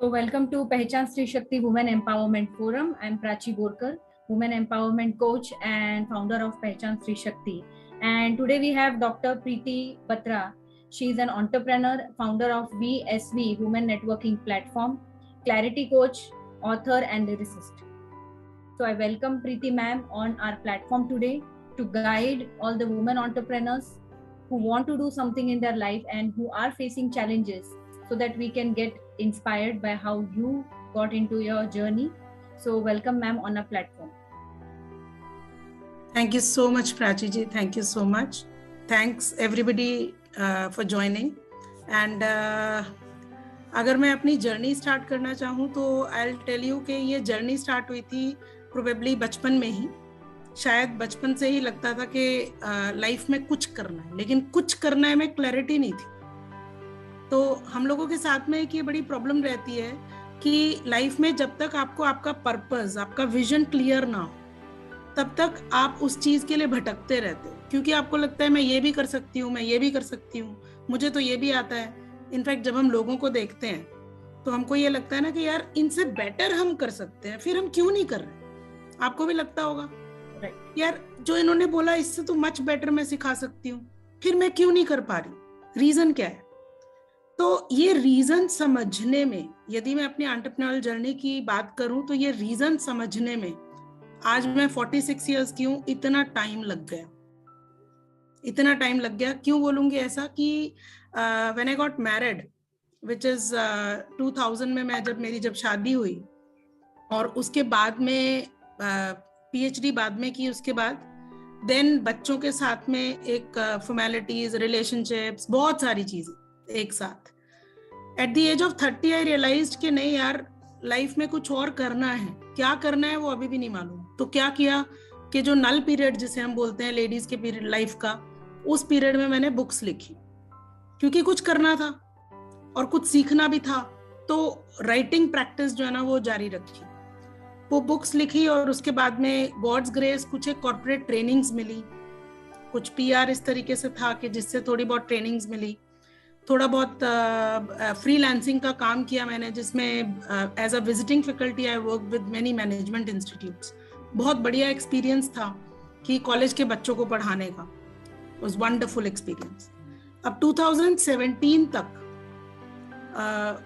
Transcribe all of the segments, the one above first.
So welcome to Pehchan Stree Shakti Women Empowerment Forum. I'm Prachi Borkar, Women Empowerment Coach and founder of Pehchan Stree Shakti. And today we have Dr. Preeti Batra. She is an entrepreneur, founder of VSV, Women Networking Platform, clarity coach, author and lyricist. So I welcome Preeti ma'am on our platform today to guide all the women entrepreneurs who want to do something in their life and who are facing challenges, so that we can get inspired by how you got into your journey. So welcome ma'am on our platform. Thank you so much Prachi ji. Thank you so much. Thanks everybody for joining. And अगर मैं अपनी journey start करना चाहूँ तो I'll tell you कि ये journey start हुई थी प्रोबेबली बचपन में ही. शायद बचपन से ही लगता था कि लाइफ में कुछ करना है, लेकिन कुछ करना है में क्लैरिटी नहीं थी. तो हम लोगों के साथ में एक ये बड़ी प्रॉब्लम रहती है कि लाइफ में जब तक आपको आपका पर्पस, आपका विजन क्लियर ना हो, तब तक आप उस चीज के लिए भटकते रहते हो, क्योंकि आपको लगता है मैं ये भी कर सकती हूँ, मैं ये भी कर सकती हूँ, मुझे तो ये भी आता है. इनफैक्ट जब हम लोगों को देखते हैं तो हमको ये लगता है ना कि यार इनसे बेटर हम कर सकते हैं, फिर हम क्यों नहीं कर रहे. आपको भी लगता होगा यार जो इन्होंने बोला इससे तो मच बेटर मैं सिखा सकती हूँ, फिर मैं क्यों नहीं कर पा रही. रीजन क्या है? तो ये रीजन समझने में, यदि मैं अपनी एंटरप्रेन्योरल जर्नी की बात करूं तो ये रीजन समझने में आज मैं 46 इयर्स की हूँ, इतना टाइम लग गया. इतना टाइम लग गया क्यों बोलूंगी ऐसा कि when I got married which is 2000 में, मैं जब शादी हुई और उसके बाद में पीएचडी बाद में की, उसके बाद देन बच्चों के साथ में एक फॉर्मेलिटीज, रिलेशनशिप्स, बहुत सारी चीजें एक साथ. At the age of 30 I realized कि नहीं यार लाइफ में कुछ और करना है. क्या करना है वो अभी भी नहीं मालूम. तो क्या किया कि जो नल पीरियड जिसे हम बोलते हैं लेडीज के पीरियड लाइफ का, उस पीरियड में मैंने बुक्स लिखी, क्योंकि कुछ करना था और कुछ सीखना भी था. तो राइटिंग प्रैक्टिस जो है ना वो जारी रखी, वो बुक्स लिखी और उसके बाद में गॉड्स ग्रेस कुछ एक कॉर्पोरेट ट्रेनिंग्स मिली, कुछ पीआर इस तरीके से था कि जिससे थोड़ी बहुत ट्रेनिंग्स मिली. थोड़ा बहुत फ्रीलांसिंग का काम किया मैंने, जिसमें as a visiting faculty I work with many management institutes. बहुत बढ़िया एक्सपीरियंस था कि कॉलेज के बच्चों को पढ़ाने का. Was wonderful experience. अब 2017 तक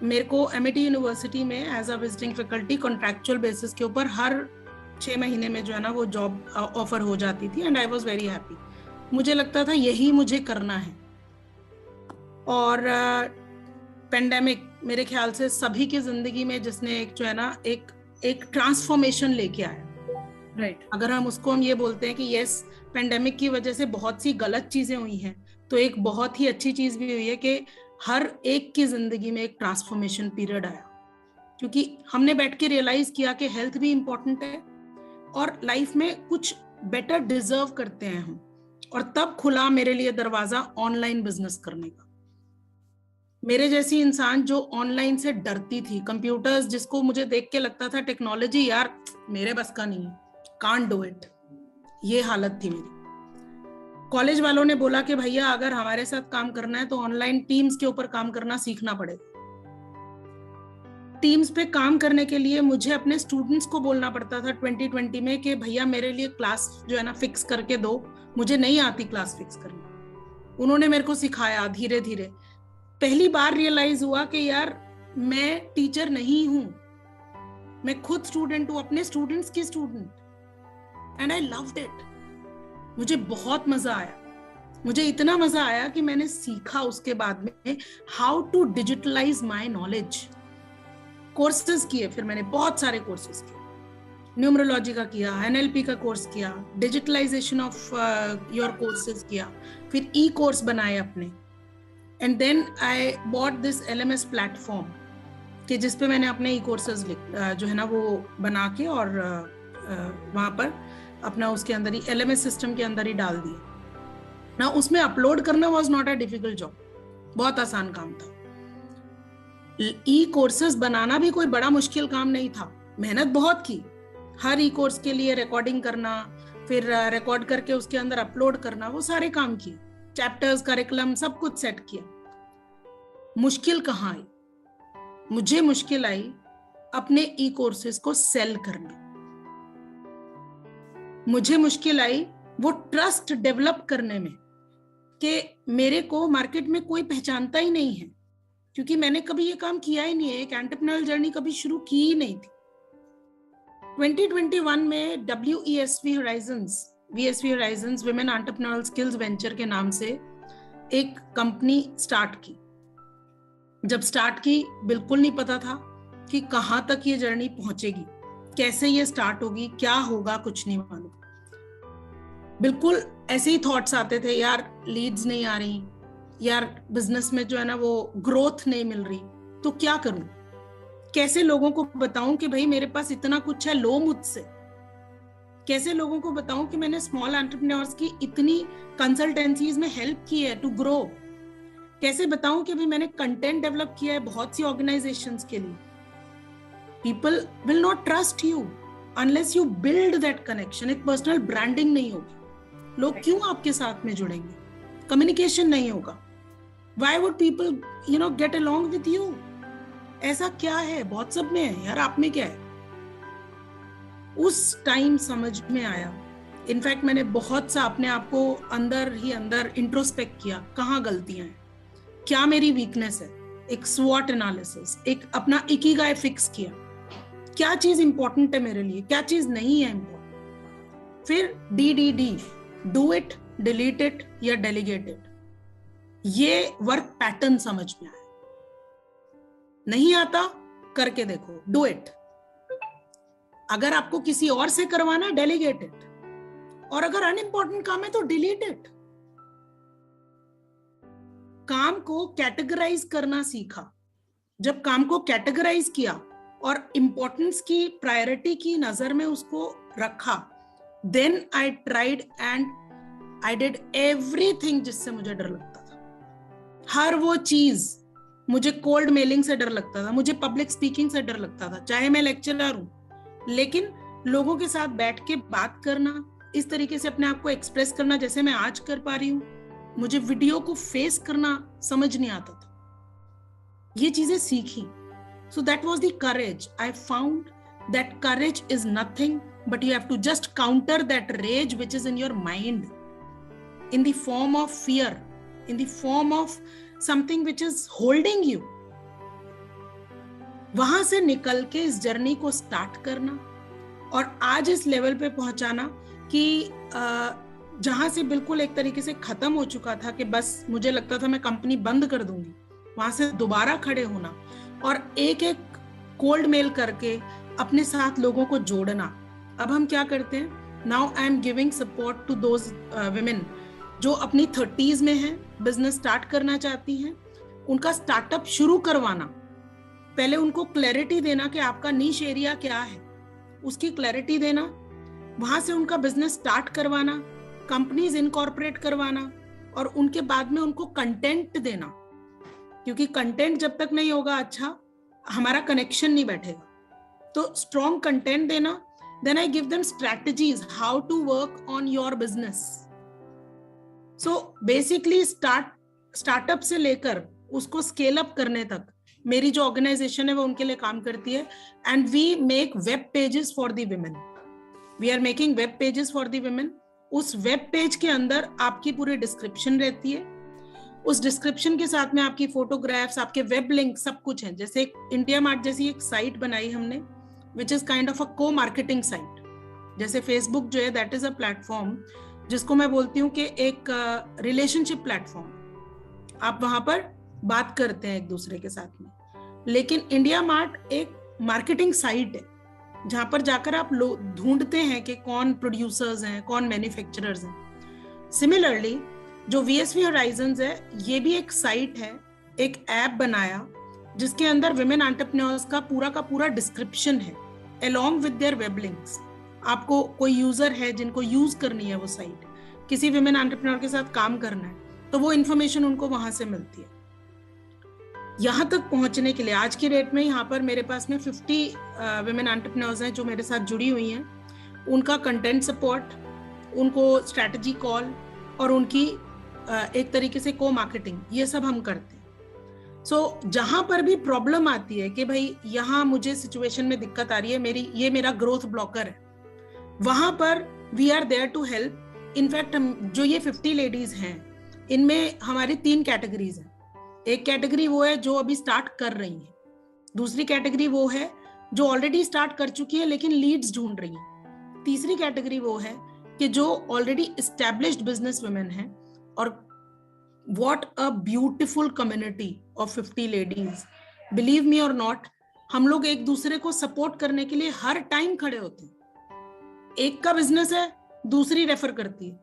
मेरे को एमआईटी यूनिवर्सिटी में as a visiting faculty contractual basis के ऊपर हर 6 महीने में जो है ना वो जॉब ऑफर हो जाती थी. And I was very happy. मुझे लगता था यही मुझे करना है. और पेंडेमिक मेरे ख्याल से सभी की जिंदगी में जिसने एक जो है ना एक ट्रांसफॉर्मेशन लेके आया. राइट. अगर हम ये बोलते हैं कि यस पेंडेमिक की वजह से बहुत सी गलत चीजें हुई हैं, तो एक बहुत ही अच्छी चीज भी हुई है कि हर एक की जिंदगी में एक ट्रांसफॉर्मेशन पीरियड आया, क्योंकि हमने बैठ के रियलाइज किया कि हेल्थ भी इंपॉर्टेंट है और लाइफ में कुछ बेटर डिजर्व करते हैं हम. और तब खुला मेरे लिए दरवाजा ऑनलाइन बिजनेस करने का. मेरे जैसी इंसान जो ऑनलाइन से डरती थी, कंप्यूटर्स जिसको मुझे देख के लगता था टेक्नोलॉजी यार मेरे बस का नहीं है, कांट डू इट, ये हालत थी मेरी. कॉलेज वालों ने बोला कि भैया अगर हमारे साथ काम करना है तो ऑनलाइन टीम्स के ऊपर काम करना सीखना पड़ेगा. टीम्स पे काम करने के लिए मुझे अपने स्टूडेंट्स को बोलना पड़ता था 2020 में कि भैया मेरे लिए क्लास जो है ना फिक्स करके दो, मुझे नहीं आती क्लास फिक्स करनी. उन्होंने मेरे को सिखाया धीरे धीरे. पहली बार रियलाइज हुआ कि यार मैं टीचर नहीं हूं, मैं खुद स्टूडेंट हूं, अपने स्टूडेंट्स की student. And I loved it. मुझे बहुत मजा आया. मुझे इतना मजा आया कि मैंने सीखा उसके बाद में how to digitalize my knowledge. Courses किए, फिर मैंने बहुत सारे कोर्सेज किए. न्यूमरोलॉजी का किया, एनएलपी का कोर्स किया, डिजिटलाइजेशन ऑफ योर कोर्सेज किया, फिर ई कोर्स बनाए अपने. And then I bought this LMS platform कि जिसपे मैंने अपने ई कोर्सेज जो है ना वो बना के और वहाँ पर अपना उसके अंदर ही LMS सिस्टम के अंदर ही डाल दिए ना. उसमें अपलोड करना was not a difficult job, बहुत आसान काम था. ई कोर्सेज बनाना भी कोई बड़ा मुश्किल काम नहीं था. मेहनत बहुत की. हर ई कोर्स के लिए रिकॉर्डिंग करना, फिर रिकॉर्ड करके उसके अंदर अपलोड करना, वो सारे काम किए. चैप्टर्स, करिकुलम सब कुछ सेट किया. मुश्किल कहाँ आई? मुझे मुश्किल आई अपने ई कोर्सेज को सेल करने, मुझे मुश्किल आई वो ट्रस्ट डेवलप करने में कि मेरे को मार्केट में कोई पहचानता ही नहीं है, क्योंकि मैंने कभी ये काम किया ही नहीं है, एक एंटरप्रेन्योरियल जर्नी कभी शुरू की ही नहीं थी। 2021 में WESV Horizons Women Entrepreneurial Skills Venture के नाम से एक कंपनी स्टार्ट की। जब स्टार्ट की बिल्कुल नहीं पता था कि कहाँ तक ये जर्नी पहुंचेगी, कैसे ये स्टार्ट होगी, क्या होगा, कुछ नहीं मालूम। बिल्कुल ऐसे ही थॉट्स आते थे, यार लीड्स नहीं आ रही, यार बिजनेस में जो है ना वो ग्रोथ नहीं मिल रही, तो क्या करूं, कैसे लोगों को बताऊं कि भाई मेरे पास इतना कुछ है, लो मुझसे। कैसे लोगों को बताऊं कि मैंने स्मॉल एंटरप्रेन्योर्स की इतनी कंसल्टेंसीज में हेल्प की है टू ग्रो। कैसे बताऊं कि भाई मैंने कंटेंट डेवलप किया है बहुत सी ऑर्गेनाइजेशंस के लिए। People will not trust you unless you build that connection. एक पर्सनल ब्रांडिंग नहीं होगी, लोग क्यों आपके साथ में जुड़ेंगे, कम्युनिकेशन नहीं होगा, why would people get along with you. ऐसा क्या है, बहुत सब में है यार, आप में क्या है। उस टाइम समझ में आया, इनफैक्ट मैंने बहुत सा अपने आप को अंदर ही अंदर इंट्रोस्पेक्ट किया, कहाँ गलतियां हैं, क्या मेरी वीकनेस है, एक स्वॉट एनालिसिस, एक अपना इकिगाई फिक्स किया, क्या चीज इंपॉर्टेंट है मेरे लिए, क्या चीज नहीं है इंपॉर्टेंट। फिर DDD, do it, delete it या डेलीगेट इट, ये वर्क पैटर्न समझ में आया। नहीं आता, करके देखो, डू इट। अगर आपको किसी और से करवाना, डेलीगेट इट, और अगर अनइम्पॉर्टेंट काम है तो डिलीट इट। काम को कैटेगराइज करना सीखा। जब काम को कैटेगराइज किया और इंपॉर्टेंस की, प्रायोरिटी की नजर में उसको रखा, then I tried and I did everything जिससे मुझे डर लगता था। हर वो चीज, मुझे कोल्ड मेलिंग से डर लगता था, मुझे पब्लिक स्पीकिंग से डर लगता था, चाहे मैं लेक्चरर हूं, लेकिन लोगों के साथ बैठ के बात करना, इस तरीके से अपने आप को एक्सप्रेस करना जैसे मैं आज कर पा रही हूँ, मुझे वीडियो को फेस करना समझ नहीं आता था। ये चीजें सीखी। So that was the courage. I found that courage is nothing but you have to just counter that rage which is in your mind, in the form of fear, in the form of something which is holding you. वहां से निकल के इस journey को start करना और आज इस लेवल पे पहुंचाना कि जहां से बिल्कुल एक तरीके से खत्म हो चुका था कि बस मुझे लगता था मैं कंपनी बंद कर दूंगी, वहां से दोबारा खड़े होना और एक एक कोल्ड मेल करके अपने साथ लोगों को जोड़ना। अब हम क्या करते हैं, now I am giving support to those women जो अपनी 30s में हैं, बिजनेस स्टार्ट करना चाहती हैं, उनका स्टार्टअप शुरू करवाना। पहले उनको क्लैरिटी देना कि आपका नीश एरिया क्या है, उसकी क्लैरिटी देना, वहां से उनका बिजनेस स्टार्ट करवाना, कंपनीज इनकॉर्पोरेट करवाना और उनके बाद में उनको कंटेंट देना, क्योंकि कंटेंट जब तक नहीं होगा अच्छा, हमारा कनेक्शन नहीं बैठेगा। तो स्ट्रॉन्ग कंटेंट देना, then I give them strategies how to work on your business. So basically startup से लेकर उसको स्केल अप करने तक मेरी जो ऑर्गेनाइजेशन है वो उनके लिए काम करती है। And we make web pages for the women, we are making web pages for the women. उस वेब पेज के अंदर आपकी पूरी डिस्क्रिप्शन रहती है, उस डिस्क्रिप्शन के साथ में आपकी फोटोग्राफ्स, आपके वेब लिंक, सब कुछ है। जैसे इंडिया मार्ट जैसी एक साइट बनाई हमने which is kind of a को मार्केटिंग साइट। जैसे फेसबुक जो है दैट इज अ प्लेटफॉर्म जिसको मैं बोलती हूँ कि एक रिलेशनशिप प्लेटफॉर्म, आप वहां पर बात करते हैं एक दूसरे के साथ में। लेकिन इंडिया मार्ट एक मार्केटिंग साइट है जहां पर जाकर आप लोग ढूंढते हैं कि कौन प्रोड्यूसर्स हैं, कौन मैन्युफैक्चरर्स हैं। सिमिलरली जो VSV Horizons है, ये भी एक साइट है, एक ऐप बनाया जिसके अंदर विमेन एंटरप्रेन्योर्स का पूरा डिस्क्रिप्शन है along with their web links। आपको कोई यूजर है जिनको यूज करनी है वो साइट, किसी विमेन एंटरप्रेन्योर के साथ काम करना है, तो वो इन्फॉर्मेशन उनको वहां से मिलती है। यहाँ तक पहुंचने के लिए आज की डेट में यहाँ पर मेरे पास में 50 विमेन एंटरप्रेन्योर्स हैं जो मेरे साथ जुड़ी हुई हैं। उनका कंटेंट सपोर्ट, उनको स्ट्रैटेजी कॉल और उनकी एक तरीके से को मार्केटिंग, ये सब हम करते हैं। जहां पर भी प्रॉब्लम आती है कि भाई यहाँ मुझे सिचुएशन में दिक्कत आ रही है, ये मेरा ग्रोथ ब्लॉकर है, वहां पर we are there to help. In fact जो ये 50 लेडीज हैं, इनमें हमारी 3 कैटेगरीज हैं। एक कैटेगरी वो है जो अभी स्टार्ट कर रही है, दूसरी कैटेगरी वो है जो ऑलरेडी स्टार्ट कर चुकी है लेकिन लीड्स ढूंढ रही है, तीसरी कैटेगरी वो है कि जो ऑलरेडी एस्टैब्लिश्ड बिजनेस वुमेन है। और what a beautiful community of 50 ladies, believe me और नॉट, हम लोग एक दूसरे को सपोर्ट करने के लिए हर टाइम खड़े होते हैं। एक का बिजनेस है, दूसरी रेफर करती है,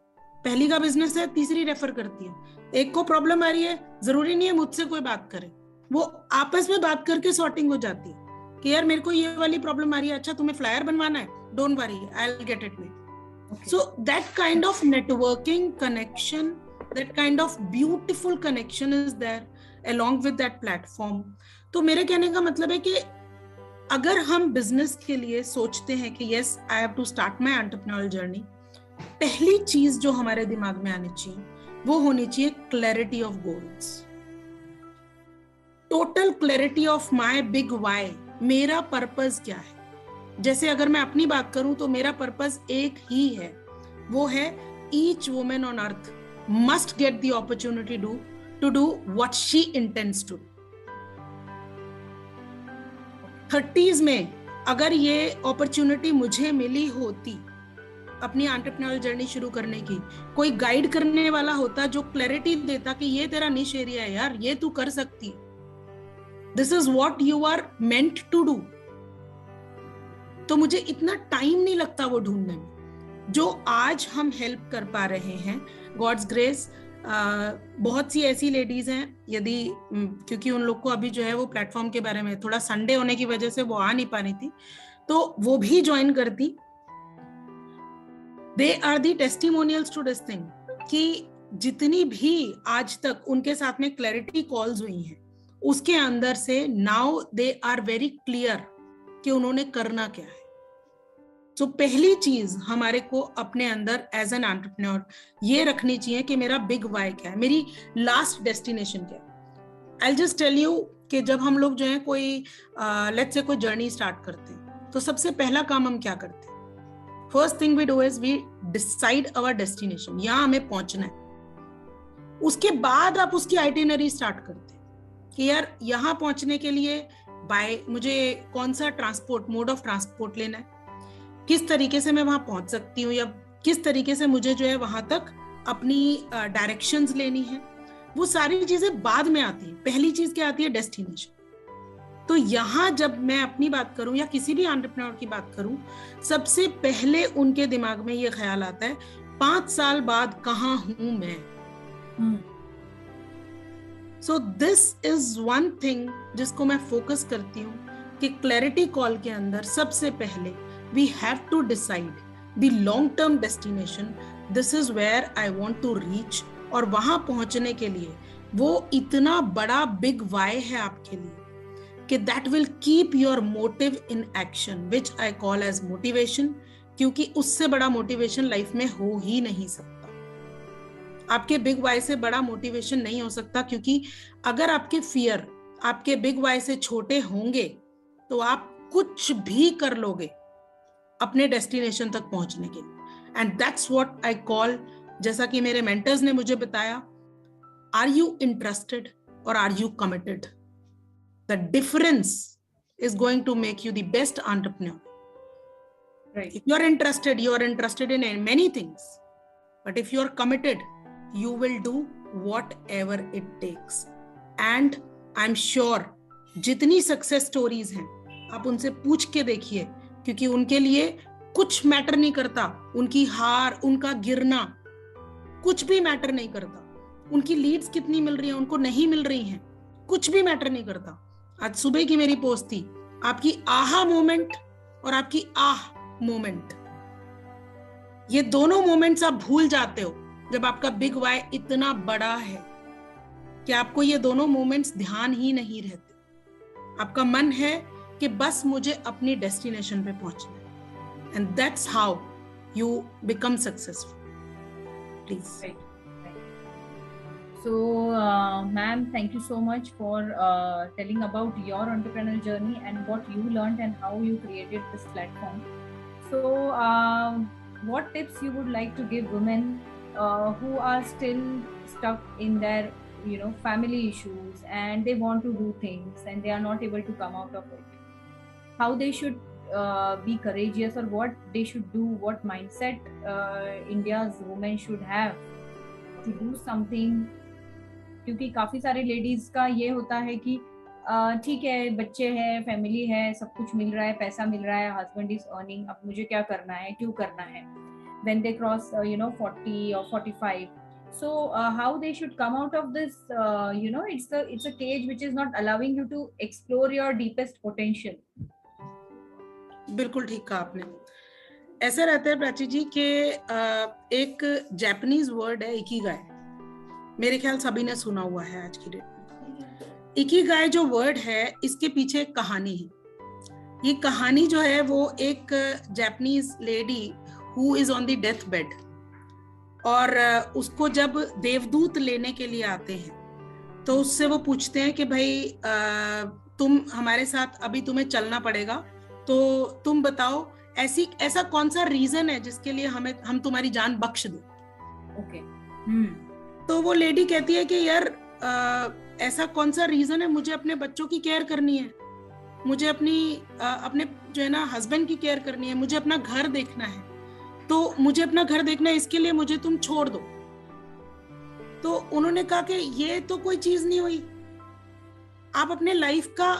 पहली का बिजनेस है, तीसरी रेफर करती है। एक को प्रॉब्लम आ रही है, जरूरी नहीं है मुझसे कोई बात करे, वो आपस में बात करके सॉर्टिंग हो जाती है कि यार मेरे को ये वाली प्रॉब्लम आ रही है, अच्छा तुम्हें फ्लायर बनवाना है, don't worry I will get it made. So that kind of networking connection, that kind of beautiful connection is there along with that platform। तो मेरे कहने का मतलब है कि अगर हम बिजनेस के लिए सोचते हैं कि yes I have to start my entrepreneurial journey, पहली चीज जो हमारे दिमाग में आनी चाहिए वो होनी चाहिए clarity of goals, total clarity of my big why। मेरा पर्पस क्या है? जैसे अगर मैं अपनी बात करूं तो मेरा पर्पस एक ही है, वो है each woman on earth must get the opportunity to do what she intends to। 30s में अगर ये अपॉर्चुनिटी मुझे मिली होती अपनी एंटरप्रेन्योरियल जर्नी शुरू करने की, कोई गाइड करने वाला होता जो क्लैरिटी देता कि ये तेरा निश एरिया है यार, ये तू कर सकती, this is what you are meant to do, तो मुझे इतना टाइम नहीं लगता वो ढूंढने में। जो आज हम हेल्प कर पा रहे हैं, गॉड्स ग्रेस, बहुत सी ऐसी लेडीज हैं, यदि क्योंकि उन लोग को अभी जो है वो प्लेटफॉर्म के बारे में थोड़ा संडे होने की वजह से वो आ नहीं पा रही थी, तो वो भी ज्वाइन करती। They are the testimonials to this thing कि जितनी भी आज तक उनके साथ में क्लैरिटी कॉल्स हुई हैं, उसके अंदर से now they are very clear कि उन्होंने करना क्या है। तो पहली चीज हमारे को अपने अंदर एज एन एंटरप्रेन्योर ये रखनी चाहिए कि मेरा बिग वाई क्या है, मेरी लास्ट डेस्टिनेशन क्या है। I will just tell you कि जब हम लोग जो है कोई लेट्स से कोई जर्नी स्टार्ट करते हैं तो सबसे पहला काम हम क्या करते हैं? First thing we do is we decide our destination, यहाँ हमें पहुंचना है। उसके बाद आप उसकी आइटिनरी स्टार्ट करते हैं कि यार यहाँ पहुंचने के लिए बाय मुझे कौन सा ट्रांसपोर्ट, मोड ऑफ ट्रांसपोर्ट लेना है, किस तरीके से मैं वहां पहुंच सकती हूँ, या किस तरीके से मुझे जो है वहां तक अपनी डायरेक्शंस लेनी है। वो सारी चीजें बाद में आती है, पहली चीज क्या आती है? डेस्टिनेशन। तो यहां जब मैं अपनी बात करूं या किसी भी एंटरप्रेन्योर की बात करूं, सबसे पहले उनके दिमाग में ये ख्याल आता है 5 साल बाद कहां हूं मैं। So this is one thing जिसको मैं फोकस करती हूँ कि क्लैरिटी कॉल के अंदर सबसे पहले we have to decide the long term destination, this is where I want to reach। और वहां पहुंचने के लिए वो इतना बड़ा big why है आपके लिए कि that will keep your motive in action, which I call as motivation, क्योंकि उससे बड़ा मोटिवेशन लाइफ में हो ही नहीं सकता। आपके बिग वाई से बड़ा मोटिवेशन नहीं हो सकता, क्योंकि अगर आपके फियर आपके बिग वाई से छोटे होंगे तो आप कुछ भी कर लोगे अपने डेस्टिनेशन तक पहुंचने के लिए। And that's what I call, जैसा कि मेरे मेंटर्स ने मुझे बताया, आर यू इंटरेस्टेड और are you committed? The difference is going to make you the best entrepreneur. If you are interested in many things, but if you are committed, you will do whatever it takes। And I'm sure जितनी success stories हैं आप उनसे पूछ के देखिए, क्योंकि उनके लिए कुछ मैटर नहीं करता, उनकी हार, उनका गिरना कुछ भी मैटर नहीं करता, उनकी लीड्स कितनी मिल रही हैं, उनको नहीं मिल रही हैं, कुछ भी मैटर नहीं करता। आज सुबह की मेरी पोस्ट थी, आपकी आहा मोमेंट और आपकी आह मोमेंट, ये दोनों मोमेंट्स आप भूल जाते हो जब आपका बिग वाई इतना बड़ा है कि आपको ये दोनों मोमेंट्स ध्यान ही नहीं रहते। आपका मन है कि बस मुझे अपनी डेस्टिनेशन पे पहुंचना है, and that's how you become successful. Please. So, ma'am, thank you so much for telling about your entrepreneurial journey and what you learned and how you created this platform. So, what tips you would like to give women who are still stuck in their, family issues, and they want to do things and they are not able to come out of it? How they should be courageous, or what they should do, what mindset India's women should have to do something? क्योंकि काफी सारे ladies का ये होता है कि ठीक है, बच्चे हैं, फैमिली है, सब कुछ मिल रहा है, पैसा मिल रहा है, हस्बैंड इज अर्निंग, अब मुझे क्या करना है, क्यों करना है? When they cross 40 or 45, so how they should come out of this, it's a cage which is not allowing you to explore your deepest potential. बिल्कुल ठीक कहा आपने. ऐसा रहता है प्राची जी कि एक जापानीज वर्ड है इकिगाई. मेरे ख्याल सभी ने सुना हुआ है आज की डेट में. इकिगाई जो वर्ड है, इसके पीछे एक कहानी है. ये कहानी जो है वो एक Japanese lady who is on the death bed, और उसको जब देवदूत लेने के लिए आते हैं तो उससे वो पूछते हैं कि भाई तुम हमारे साथ, अभी तुम्हें चलना पड़ेगा, तो तुम बताओ ऐसा कौन सा रीजन है जिसके लिए हम तुम्हारी जान बख्श दें. ओके. तो वो लेडी कहती है कि यार ऐसा कौन सा रीजन है, मुझे अपने बच्चों की केयर करनी है, मुझे अपने जो है ना हस्बैंड की केयर करनी है, मुझे अपना घर देखना है, तो मुझे अपना घर देखना है, इसके लिए मुझे तुम छोड़ दो. तो उन्होंने कहा कि ये तो कोई चीज नहीं हुई, आप अपने लाइफ का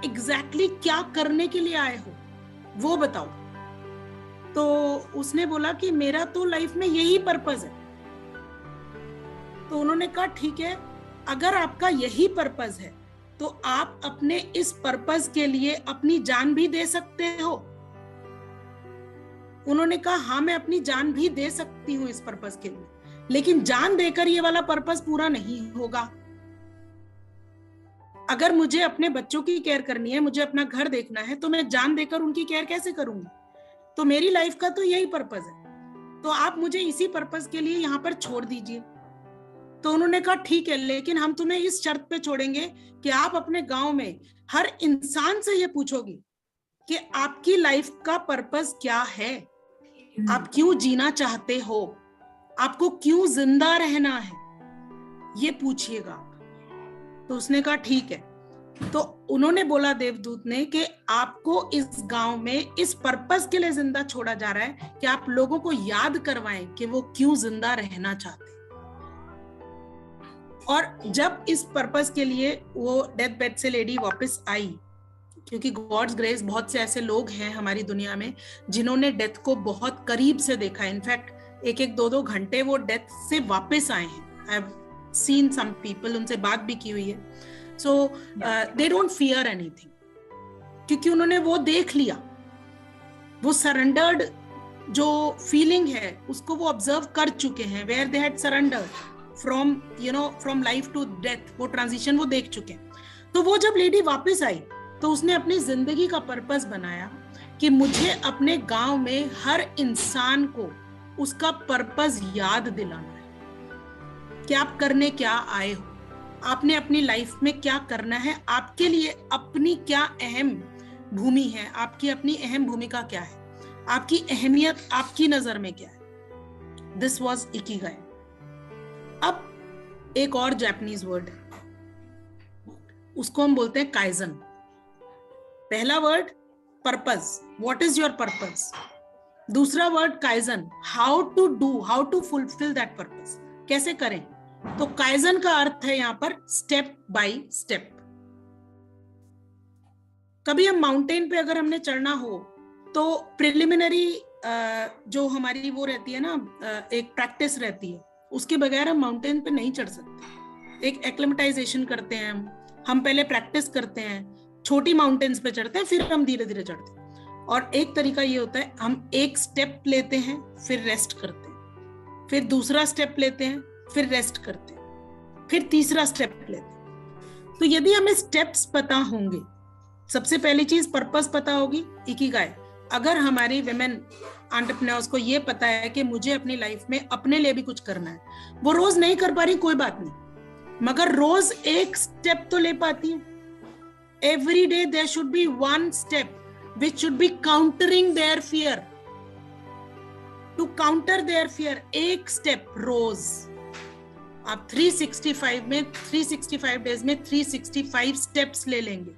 एग्जैक्टली क्या करने के लिए आए हो वो बताओ. तो उसने बोला कि मेरा तो लाइफ में यही पर्पस है. तो उन्होंने कहा ठीक है, अगर आपका यही पर्पस है तो आप अपने इस पर्पस के लिए अपनी जान भी दे सकते हो. उन्होंने कहा हाँ, मैं अपनी जान भी दे सकती हूँ इस पर्पस के लिए, लेकिन जान देकर ये वाला पर्पस पूरा नहीं होगा. अगर मुझे अपने बच्चों की केयर करनी है, मुझे अपना घर देखना है, तो मैं जान देकर उनकी केयर कैसे करूंगी? तो मेरी लाइफ का तो यही पर्पस है, तो आप मुझे इसी पर्पस के लिए यहाँ पर छोड़ दीजिए. तो उन्होंने कहा ठीक है, लेकिन हम तुम्हें इस शर्त पे छोड़ेंगे कि आप अपने गांव में हर इंसान से ये पूछोगी कि आपकी लाइफ का पर्पस क्या है, आप क्यों जीना चाहते हो, आपको क्यों जिंदा रहना है, ये पूछिएगा. तो उसने कहा ठीक है. तो उन्होंने बोला, देवदूत ने, कि आपको इस गांव में इस पर्पस के लिए जिंदा छोड़ा जा रहा है कि आप लोगों को याद करवाएं कि वो क्यों जिंदा रहना चाहते हैं. और जब इस पर्पस के लिए वो डेथ बेड से लेडी वापस आई, क्योंकि गॉड्स ग्रेस बहुत से ऐसे लोग हैं हमारी दुनिया में जिन्होंने डेथ को बहुत करीब से देखा है. इनफैक्ट 1-2 घंटे वो डेथ से वापस आए हैं. I have seen some people, उनसे बात भी की हुई है. So they don't fear anything, क्योंकि उन्होंने वो देख लिया, वो सरेंडर्ड जो फीलिंग है उसको वो ऑब्जर्व कर चुके हैं, where they had surrendered from life to death. वो ट्रांजिशन वो देख चुके हैं. तो वो जब लेडी वापस आई तो उसने अपनी जिंदगी का पर्पस बनाया कि मुझे अपने गांव में हर इंसान को उसका पर्पस याद दिलाना है कि आप करने क्या आए हो, आपने अपनी लाइफ में क्या करना है, आपके लिए अपनी क्या अहम भूमि है, आपकी अपनी अहम भूमिका क्या है, आपकी अहमियत आपकी नजर में क्या है. This was Ikigai. अब एक और जापानीज वर्ड है, उसको हम बोलते हैं काइजन. पहला word purpose, what is your purpose. दूसरा word kaizen, how to fulfil that purpose, कैसे करें. तो काइजन का अर्थ है यहाँ पर स्टेप बाय स्टेप. कभी हम माउंटेन पे अगर हमने चढ़ना हो तो प्रिलिमिनरी जो हमारी वो रहती है ना, एक प्रैक्टिस रहती है, उसके बगैर हम माउंटेन पे नहीं चढ़ सकते. एक एक्लेमेटाइजेशन करते हैं हम पहले प्रैक्टिस करते हैं, छोटी माउंटेन्स पे चढ़ते हैं, फिर हम धीरे धीरे चढ़ते हैं. और एक तरीका ये होता है, हम एक स्टेप लेते हैं फिर रेस्ट करते हैं, फिर दूसरा स्टेप लेते हैं फिर रेस्ट करते हैं, फिर तीसरा स्टेप लेते हैं. तो यदि हमें स्टेप्स पता होंगे, सबसे पहली चीज पर्पस पता होगी, इकिगाई. अगर हमारी विमेन एंटरप्रेन्योर्स को ये पता है कि मुझे अपनी लाइफ में अपने लिए भी कुछ करना है, वो रोज नहीं कर पा रही, कोई बात नहीं, मगर रोज एक स्टेप तो ले पाती है. Every day there should be one step which should be countering their fear. To counter their fear, एक स्टेप रोज. आप 365 डेज में 365 स्टेप्स ले लेंगे,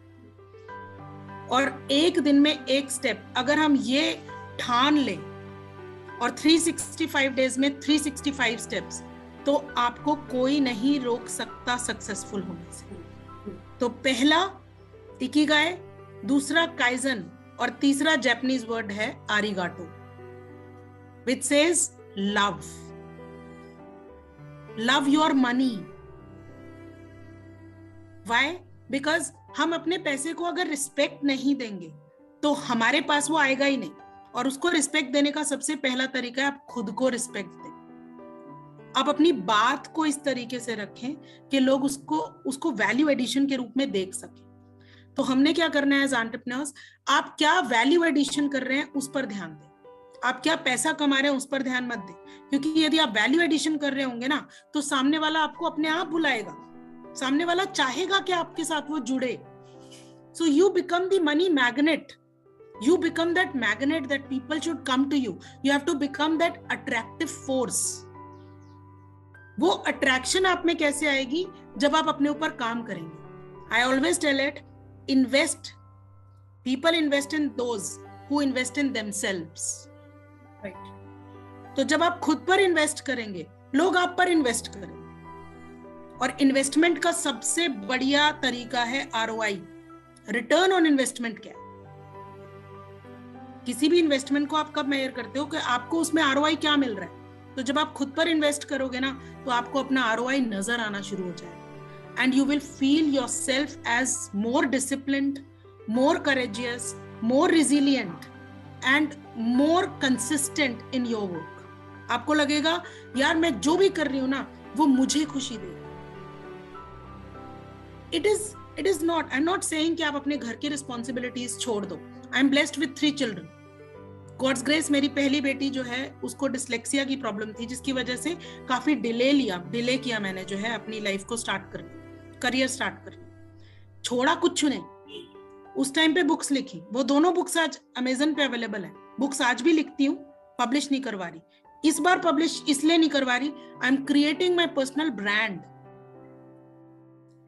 और एक दिन में एक स्टेप अगर हम ये ठान लें और 365 डेज में 365 स्टेप्स, तो आपको कोई नहीं रोक सकता सक्सेसफुल होने से. तो पहला इकिगाई, दूसरा काइजन, और तीसरा जापानीज वर्ड है आरिगाटो, which says love. Love your money. Why? Because हम अपने पैसे को अगर रिस्पेक्ट नहीं देंगे तो हमारे पास वो आएगा ही नहीं. और उसको रिस्पेक्ट देने का सबसे पहला तरीका है आप खुद को रिस्पेक्ट दें. आप अपनी बात को इस तरीके से रखें कि लोग उसको वैल्यू एडिशन के रूप में देख सकें. तो हमने क्या करना है एज एंटरप्रेन्योर्स, आप क्या वैल्यू एडिशन कर रहे हैं उस पर ध्यान दें. आप क्या पैसा कमा रहे हैं उस पर ध्यान मत दें, क्योंकि यदि आप वैल्यू एडिशन कर रहे होंगे ना, तो सामने वाला आपको अपने आप बुलाएगा. सामने वाला चाहेगा कि आपके साथ वो जुड़े. So you become the money magnet. You become that magnet that people should come to you. You have to become that attractive force. वो अट्रैक्शन आप में कैसे आएगी? जब आप अपने ऊपर काम करेंगे. I always tell it, invest. People invest in those who invest in themselves. Right. तो जब आप खुद पर इन्वेस्ट करेंगे, लोग आप पर इन्वेस्ट करेंगे. और इन्वेस्टमेंट का सबसे बढ़िया तरीका है ROI. रिटर्न ऑन इन्वेस्टमेंट क्या है? किसी भी इन्वेस्टमेंट को आप कब मेजर करते हो कि आपको उसमें ROI क्या मिल रहा है? तो जब आप खुद पर इन्वेस्ट करोगे ना, तो आपको अपना ROI नजर आना शुरू हो जाएगा. And you will feel yourself as more disciplined, more courageous, more resilient and more consistent in your work. आपको लगेगा यार मैं जो भी कर रही हूं ना, वो मुझे खुशी देगा. It is not. I'm not saying कि आप अपने घर की रिस्पॉन्सिबिलिटीज छोड़ दो. I'm blessed with 3 children. God's grace, मेरी पहली बेटी जो है उसको डिसलेक्सिया की प्रॉब्लम थी, जिसकी वजह से काफी डिले किया मैंने जो है अपनी लाइफ को करियर स्टार्ट करने. छोड़ा कुछ नहीं. उस टाइम पे बुक्स लिखी. वो दोनों बुक्स आज अमेजन पे अवेलेबल है. बुक्स आज भी लिखती हूँ, पब्लिश नहीं करवा रही. इस बार पब्लिश इसलिए नहीं करवा रही, I am creating my personal brand.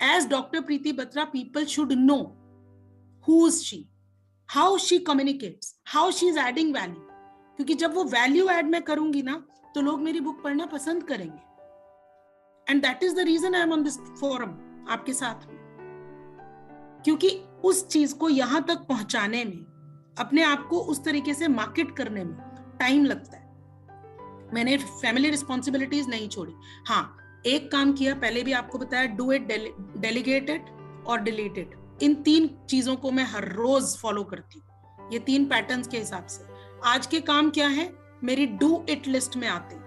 As Dr. Preeti Batra, people should know who is she, how she communicates, how she is adding value. क्योंकि जब वो वैल्यू ऐड मैं करूंगी ना, तो लोग मेरी बुक पढ़ना पसंद करेंगे. And that is the reason I am on this forum आपके साथ में. क्योंकि उस चीज को यहां तक पहुंचाने में, अपने आप को उस तरीके से मार्केट करने में टाइम लगता है. मैंने फैमिली रिस्पॉन्सिबिलिटीज नहीं छोड़ी. हाँ, एक काम किया, पहले भी आपको बताया, डू इट, डेलीगेट इट और डिलीट इट. इन 3 चीजों को मैं हर रोज फॉलो करती हूँ, ये 3 पैटर्न्स के हिसाब से. आज के काम क्या है, मेरी डू इट लिस्ट में आते हैं.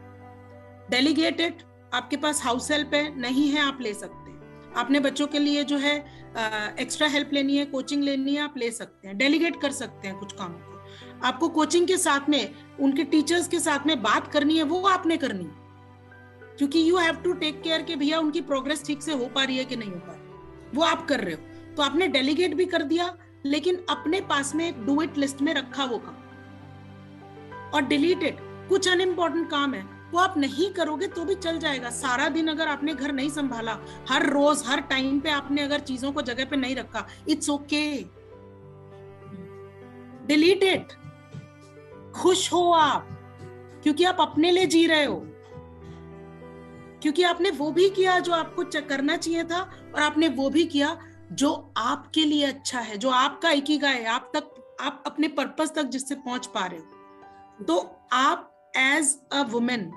डेलीगेट इट, आपके पास हाउस हेल्प है, नहीं है आप ले सकते हैं. आपने बच्चों के लिए जो है एक्स्ट्रा हेल्प लेनी है, कोचिंग लेनी है, आप ले सकते हैं. डेलीगेट कर सकते हैं कुछ कामों को. आपको कोचिंग के साथ में, उनके टीचर्स के साथ में बात करनी है, वो आपने करनी है. क्योंकि you have to take care कि भैया उनकी प्रोग्रेस ठीक से हो पा रही है कि नहीं हो पा रही, वो आप कर रहे हो. तो आपने डेलीगेट भी कर दिया, लेकिन अपने पास में एक डू इट लिस्ट में रखा वो काम. और डिलीट इट, कुछ अनइम्पोर्टेंट काम है वो आप नहीं करोगे तो भी चल जाएगा. सारा दिन अगर आपने घर नहीं संभाला, हर रोज हर टाइम पे आपने अगर चीजों को जगह पे नहीं रखा, इट्स ओके. Delete it. खुश हो आप, क्योंकि आप अपने लिए जी रहे हो, क्योंकि आपने वो भी किया जो आपको करना चाहिए था, और आपने वो भी किया जो आपके लिए अच्छा है, जो आपका इकिगाई, आप अपने पर्पस तक जिससे पहुंच पा रहे हो. तो आप एज अ वुमेन,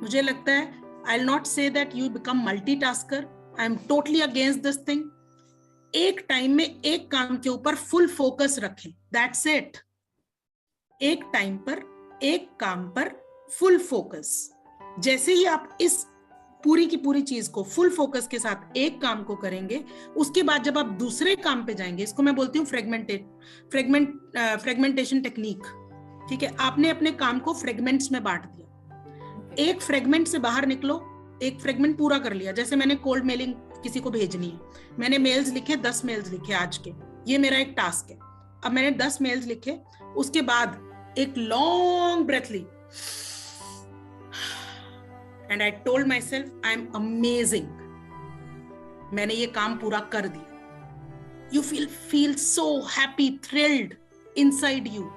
मुझे लगता है, I will not say that you become multitasker. I am totally against this thing. एक टाइम में एक काम के ऊपर फुल फोकस रखें, दैट्स इट. एक टाइम पर एक काम पर फुल फोकस. जैसे ही आप इस पूरी की पूरी चीज को फुल फोकस के साथ एक काम को करेंगे, उसके बाद जब आप दूसरे काम पे जाएंगे, इसको मैं बोलती हूँ फ्रेगमेंटेशन टेक्निक. ठीक है, आपने अपने काम को फ्रेगमेंट्स में बांट दिया. एक फ्रेगमेंट से बाहर निकलो, एक फ्रेगमेंट पूरा कर लिया, जैसे मैंने कोल्ड मेलिंग किसी को भेजनी है, मैंने मेल्स लिखे, 10 मेल्स लिखे आज के, ये मेरा एक टास्क है। अब मैंने 10 मेल्स लिखे, उसके बाद एक लॉन्ग ब्रेथ ली and I told myself I am amazing, मैंने ये काम पूरा कर दिया। You feel so happy, thrilled inside you,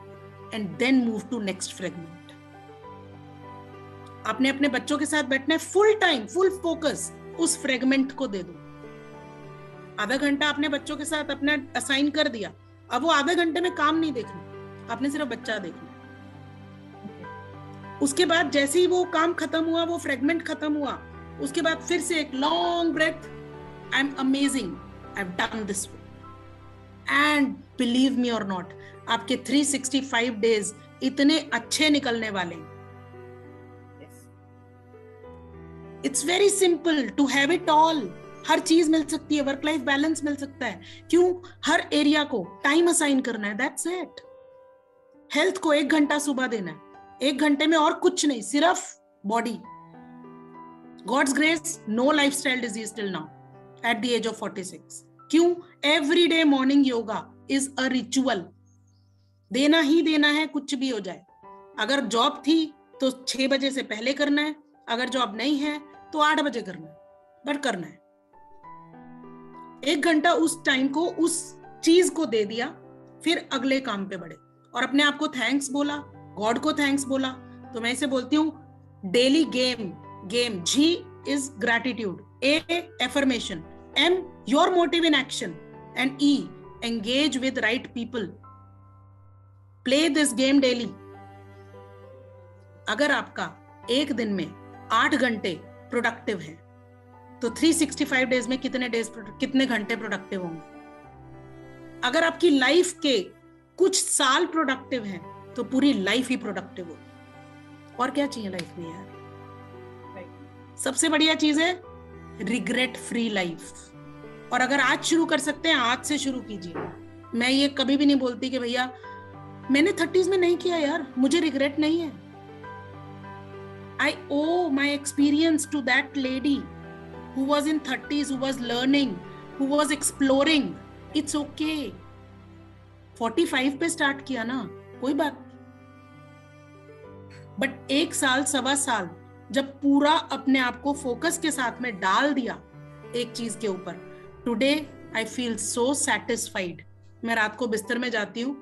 and then move to next fragment. आपने अपने बच्चों के साथ बैठना है, फुल टाइम, फुल फोकस उस फ्रेगमेंट को दे दो। आधा घंटा आपने बच्चों के साथ अपना असाइन कर दिया, अब वो आधे घंटे में काम नहीं देखना, आपने सिर्फ बच्चा देखना। उसके बाद जैसे ही वो काम खत्म हुआ, वो फ्रेगमेंट खत्म हुआ, उसके बाद फिर से एक long breath, I am amazing, I have done this, and believe me और नॉट, आपके 365 डेज इतने अच्छे निकलने वाले हैं। It's very simple to have it all. हर चीज मिल सकती है, वर्क लाइफ बैलेंस मिल सकता है, क्यों? हर एरिया को टाइम असाइन करना है, दैट्स इट। हेल्थ को 1 घंटा सुबह देना है, 1 घंटे में और कुछ नहीं, सिर्फ body. God's grace, no lifestyle disease till now at the age of 46। क्यों? Every day morning yoga is a ritual, देना ही देना है, कुछ भी हो जाए। अगर जॉब थी तो 6 बजे से पहले करना है, अगर जॉब नहीं है तो 8 बजे करना है, बट करना है। 1 घंटा उस टाइम को, उस चीज को दे दिया, फिर अगले काम पे बढ़े और अपने आप को थैंक्स बोला, गॉड को थैंक्स बोला। तो मैं इसे बोलती हूँ daily game. G is gratitude, A affirmation, M your motive in action, and E engage with right people. Play this game daily. अगर आपका एक दिन में 8 घंटे प्रोडक्टिव है तो 365 डेज में कितने घंटे प्रोडक्टिव होंगे? अगर आपकी लाइफ के कुछ साल प्रोडक्टिव हैं तो पूरी लाइफ ही प्रोडक्टिव होगी। और क्या चाहिए लाइफ में यार? सबसे बढ़िया चीज है रिग्रेट फ्री लाइफ। और अगर आज शुरू कर सकते हैं, आज से शुरू कीजिए। मैं ये कभी भी नहीं बोलती कि भैया मैंने 30s में नहीं किया यार, मुझे रिग्रेट नहीं है। I owe my experience to that lady who was in 30s, who was learning, who was exploring. It's okay. 45 पे स्टार्ट किया ना, कोई बात। बट 1 साल, 1.25 साल जब पूरा अपने आप को फोकस के साथ में डाल दिया एक चीज के ऊपर, today I feel so satisfied. मैं रात को बिस्तर में जाती हूँ,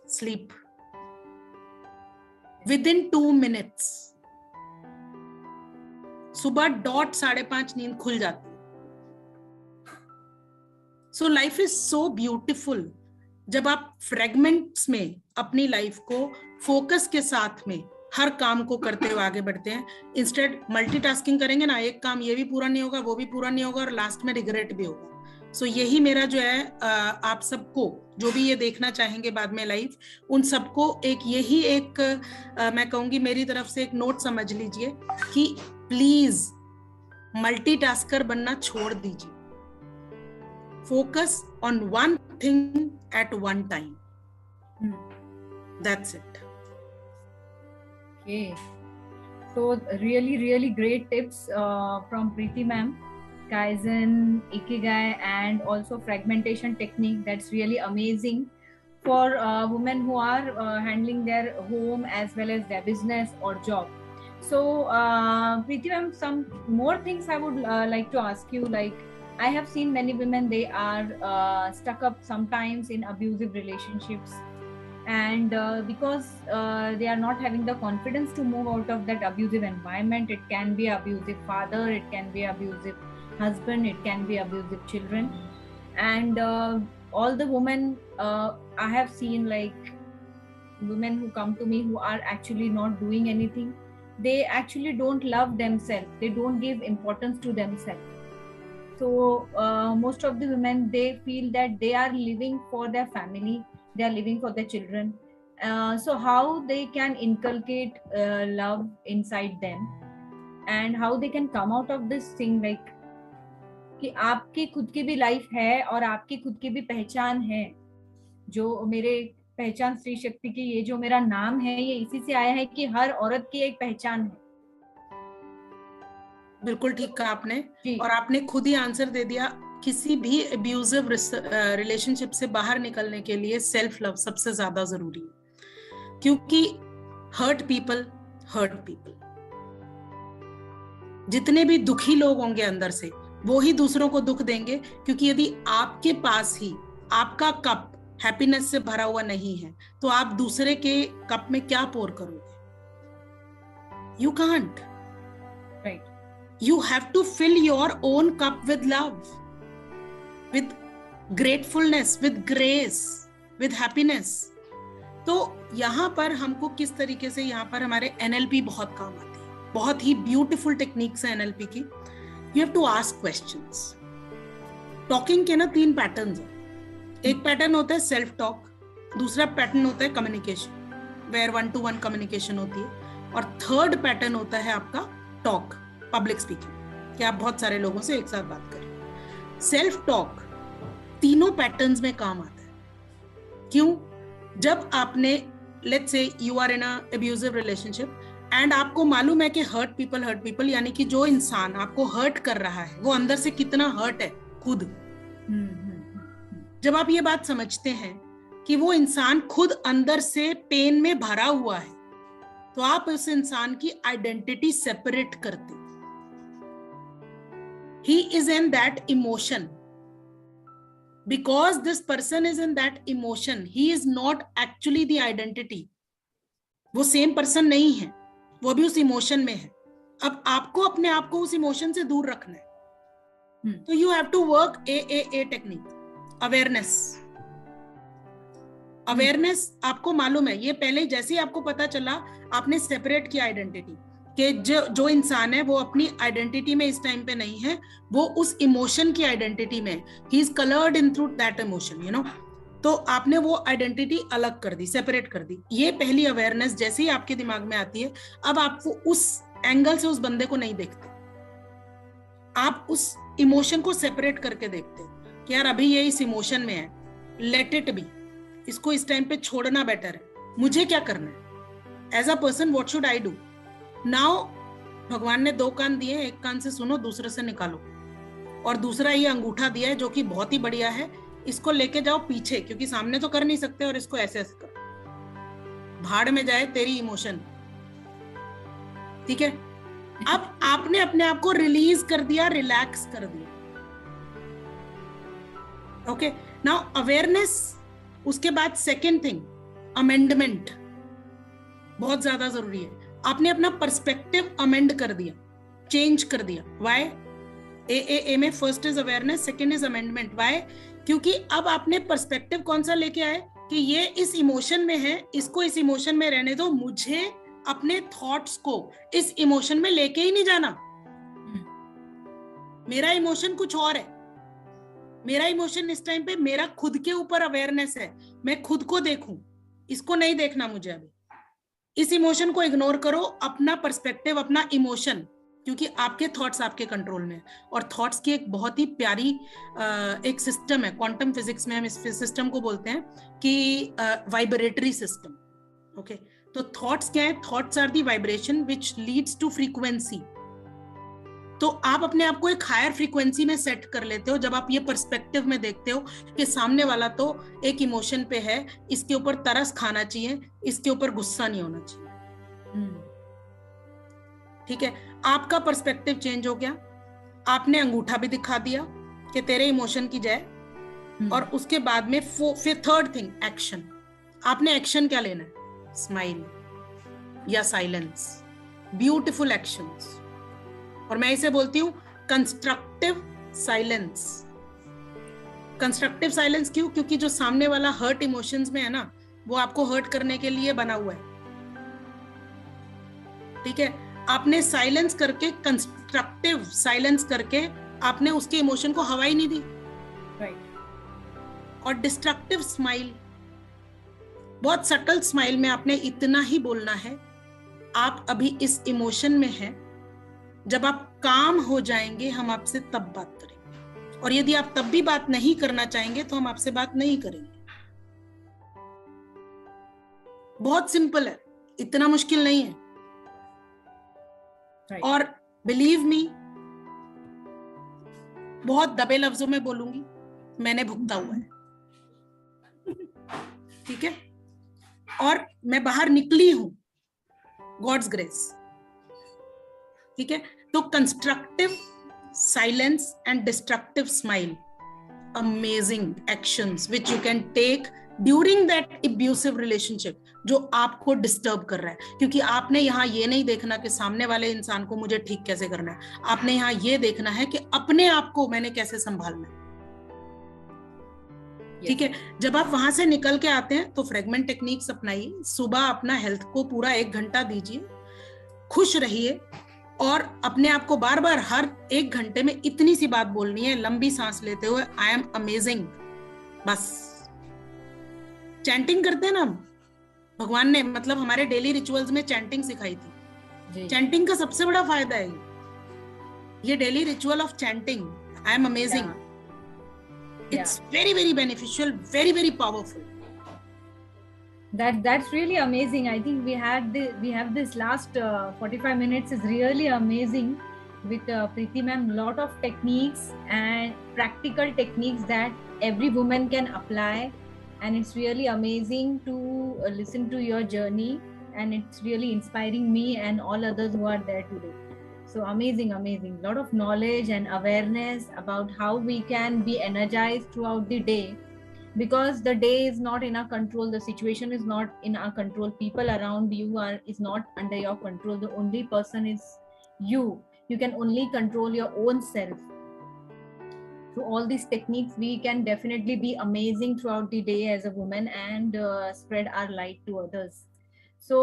स्लीप विद इन 2 मिनट्स, सुबह डॉट 5:30 नींद खुल जाती है। So life is so beautiful जब आप फ्रेगमेंट्स में अपनी लाइफ को फोकस के साथ में हर काम को करते हुए आगे बढ़ते हैं। इंस्टेड मल्टीटास्किंग करेंगे ना, एक काम ये भी पूरा नहीं होगा, वो भी पूरा नहीं होगा, और लास्ट में रिग्रेट भी होगा। सो यही मेरा जो है, आप सबको जो भी ये देखना चाहेंगे बाद में लाइफ, उन सबको मैं कहूंगी मेरी तरफ से एक नोट समझ लीजिए कि प्लीज मल्टीटास्कर बनना छोड़ दीजिए। Focus on one thing at one time, that's it. Okay, so really great tips from Preeti ma'am. Kaizen, Ikigai, and also fragmentation technique. That's really amazing for women who are handling their home as well as their business or job. So Preeti ma'am, some more things I would like to ask you. Like, I have seen many women, they are stuck up sometimes in abusive relationships. And because they are not having the confidence to move out of that abusive environment. It can be abusive father, it can be abusive husband, it can be abusive children, and all the women I have seen, like women who come to me who are actually not doing anything. They actually don't love themselves, they don't give importance to themselves. So most of the women, they feel that they are living for their family, they are living for their children. So how they can inculcate love inside them, and how they can come out of this thing, like कि आपकी खुद की भी life है और आपकी खुद की भी पहचान है। जो मेरे पहचान स्त्री शक्ति की, ये जो मेरा नाम है, ये इसी से आया है कि हर औरत की एक पहचान है। बिल्कुल ठीक कहा आपने, जी। और आपने खुद ही आंसर दे दिया। किसी भी अब्यूजिव रिलेशनशिप से बाहर निकलने के लिए सेल्फ लव सबसे ज्यादा जरूरी है, क्योंकि हर्ट पीपल, जितने भी दुखी लोग होंगे अंदर से, वो ही दूसरों को दुख देंगे, क्योंकि यदि आपके पास ही आपका कप हैप्पीनेस से भरा हुआ नहीं है तो आप दूसरे के कप में क्या पोर करोगे? You can't, right. you have to fill your own cup with love, with gratefulness, with grace, with happiness. तो यहाँ पर हमको किस तरीके से, यहाँ पर हमारे NLP बहुत काम आती है, बहुत ही ब्यूटीफुल टेक्निक्स है NLP की। You have to ask questions. Talking के ना 3 पैटर्न्स हैं। एक पैटर्न होता है सेल्फ टॉक, दूसरा पैटर्न होता है कम्युनिकेशन, वेयर 1-to-1 कम्युनिकेशन होती है, और थर्ड पैटर्न होता है आपका टॉक, पब्लिक स्पीकिंग, कि आप बहुत सारे लोगों से एक साथ बात करें। सेल्फ टॉक तीनों पैटर्न्स में काम आता है। क्यों? जब आपने, let's say you are in a abusive relationship and आपको मालूम है कि हर्ट पीपल, यानी कि जो इंसान आपको हर्ट कर रहा है वो अंदर से कितना हर्ट है खुद। जब आप ये बात समझते हैं कि वो इंसान खुद अंदर से पेन में भरा हुआ है, तो आप उस इंसान की आइडेंटिटी सेपरेट करते। He is in that emotion. Because this person is in that emotion, he is not actually the identity. वो सेम पर्सन नहीं है, वो भी उस इमोशन में है। अब आपको अपने आप को उस इमोशन से दूर रखना है, तो you have to work AAA technique, awareness. Awareness आपको मालूम है, ये पहले जैसे ही आपको पता चला, आपने सेपरेट किया आइडेंटिटी, कि जो इंसान है वो अपनी आइडेंटिटी में इस टाइम पे नहीं है, वो उस इमोशन की आइडेंटिटी में, he is coloured in through that emotion, you know. तो आपने वो आइडेंटिटी अलग कर दी, सेपरेट कर दी। ये पहली अवेयरनेस जैसे ही आपके दिमाग में आती है, अब आप वो उस एंगल से उस बंदे को नहीं देखते, आप उस इमोशन को सेपरेट करके देखते कि यार अभी ये इस इमोशन में है, लेट इट बी, इसको इस टाइम पे छोड़ना बेटर है, मुझे क्या करना है as a person, what should I do now. भगवान ने 2 कान दिए, एक कान से सुनो, दूसरे से निकालो, और दूसरा ये अंगूठा दिया है जो कि बहुत ही बढ़िया है, इसको लेके जाओ पीछे, क्योंकि सामने तो कर नहीं सकते, और इसको ऐसे ऐसे करो, भाड़ में जाए तेरी इमोशन। ठीक है, अब आपने अपने आप को रिलीज कर दिया, रिलैक्स कर दिया। Okay, now awareness. उसके बाद सेकेंड थिंग, अमेंडमेंट, बहुत ज्यादा जरूरी है। आपने अपना पर्सपेक्टिव अमेंड कर दिया, चेंज कर दिया। व्हाई? AAA में first is awareness, second is amendment. Why? क्योंकि अब आपने पर्सपेक्टिव कौन सा लेके आए कि ये इस इमोशन में है, इसको इस इमोशन में रहने दो, मुझे अपने थॉट्स को इस इमोशन में लेके ही नहीं जाना। मेरा इमोशन कुछ और है, मेरा इमोशन इस टाइम पे मेरा खुद के ऊपर अवेयरनेस है, मैं खुद को देखूं, इसको नहीं देखना मुझे अभी। इस इमोशन को इग्नोर करो, अपना पर्सपेक्टिव, अपना इमोशन, क्योंकि आपके थॉट्स आपके कंट्रोल में है। और थॉट्स की एक बहुत ही प्यारी एक सिस्टम है, क्वांटम फिजिक्स में हम इस सिस्टम को बोलते हैं कि वाइब्रेटरी सिस्टम। ओके, तो थॉट्स क्या है? Thoughts are the vibration which leads to frequency. तो आप अपने आप को एक हायर फ्रीक्वेंसी में सेट कर लेते हो जब आप ये पर्सपेक्टिव में देखते हो कि सामने वाला तो एक इमोशन पे है, इसके ऊपर तरस खाना चाहिए, इसके ऊपर गुस्सा नहीं होना चाहिए। ठीक है, आपका पर्सपेक्टिव चेंज हो गया, आपने अंगूठा भी दिखा दिया कि तेरे इमोशन की जय। और उसके बाद में फिर थर्ड थिंग, एक्शन। आपने एक्शन क्या लेना है? स्माइल या साइलेंस, ब्यूटीफुल एक्शंस। और मैं इसे बोलती हूं कंस्ट्रक्टिव साइलेंस। कंस्ट्रक्टिव साइलेंस क्यों? क्योंकि जो सामने वाला हर्ट इमोशंस में है ना, वो आपको हर्ट करने के लिए बना हुआ है। ठीक है, आपने साइलेंस करके, कंस्ट्रक्टिव साइलेंस करके आपने उसके इमोशन को हवा ही नहीं दी। राइट। और डिस्ट्रक्टिव स्माइल, बहुत सटल स्माइल में आपने इतना ही बोलना है, आप अभी इस इमोशन में हैं, जब आप काम हो जाएंगे हम आपसे तब बात करेंगे, और यदि आप तब भी बात नहीं करना चाहेंगे तो हम आपसे बात नहीं करेंगे। बहुत सिंपल है, इतना मुश्किल नहीं है। और बिलीव मी, बहुत दबे लफ्जों में बोलूंगी, मैंने भुगता हुआ है, ठीक है, और मैं बाहर निकली हूं, गॉड्स ग्रेस, ठीक है। तो constructive silence and destructive smile, amazing actions which you can take during that abusive relationship जो आपको डिस्टर्ब कर रहा है, क्योंकि आपने यहाँ ये नहीं देखना कि सामने वाले इंसान को मुझे ठीक कैसे करना है, आपने यहाँ ये देखना है कि अपने आप को मैंने कैसे संभालना है, ठीक है। जब आप वहां से निकल के आते हैं तो फ्रेगमेंट टेक्निक्स अपनाइए, सुबह अपना हेल्थ को पूरा 1 घंटा दीजिए, खुश रहिए, और अपने आप को बार बार हर 1 घंटे में इतनी सी बात बोलनी है, लंबी सांस लेते हुए, आई एम अमेजिंग। बस चैंटिंग करते हैं ना, भगवान ने मतलब हमारे डेली रिचुअल्स में चैंटिंग सिखाई थी। चैंटिंग का सबसे बड़ा फायदा है ये daily ritual of chanting, I am amazing. It's very, very beneficial, very, very powerful. That's really amazing. I think we have this last 45 minutes is really amazing with Preeti ma'am. Lot of techniques and practical techniques that every woman can apply, and it's really amazing to listen to your journey, and it's really inspiring me and all others who are there today. So amazing. Lot of knowledge and awareness about how we can be energized throughout the day, because the day is not in our control, the situation is not in our control, people around you is not under your control, the only person is you. You can only control your own self. Through all these techniques, we can definitely be amazing throughout the day as a woman and spread our light to others. So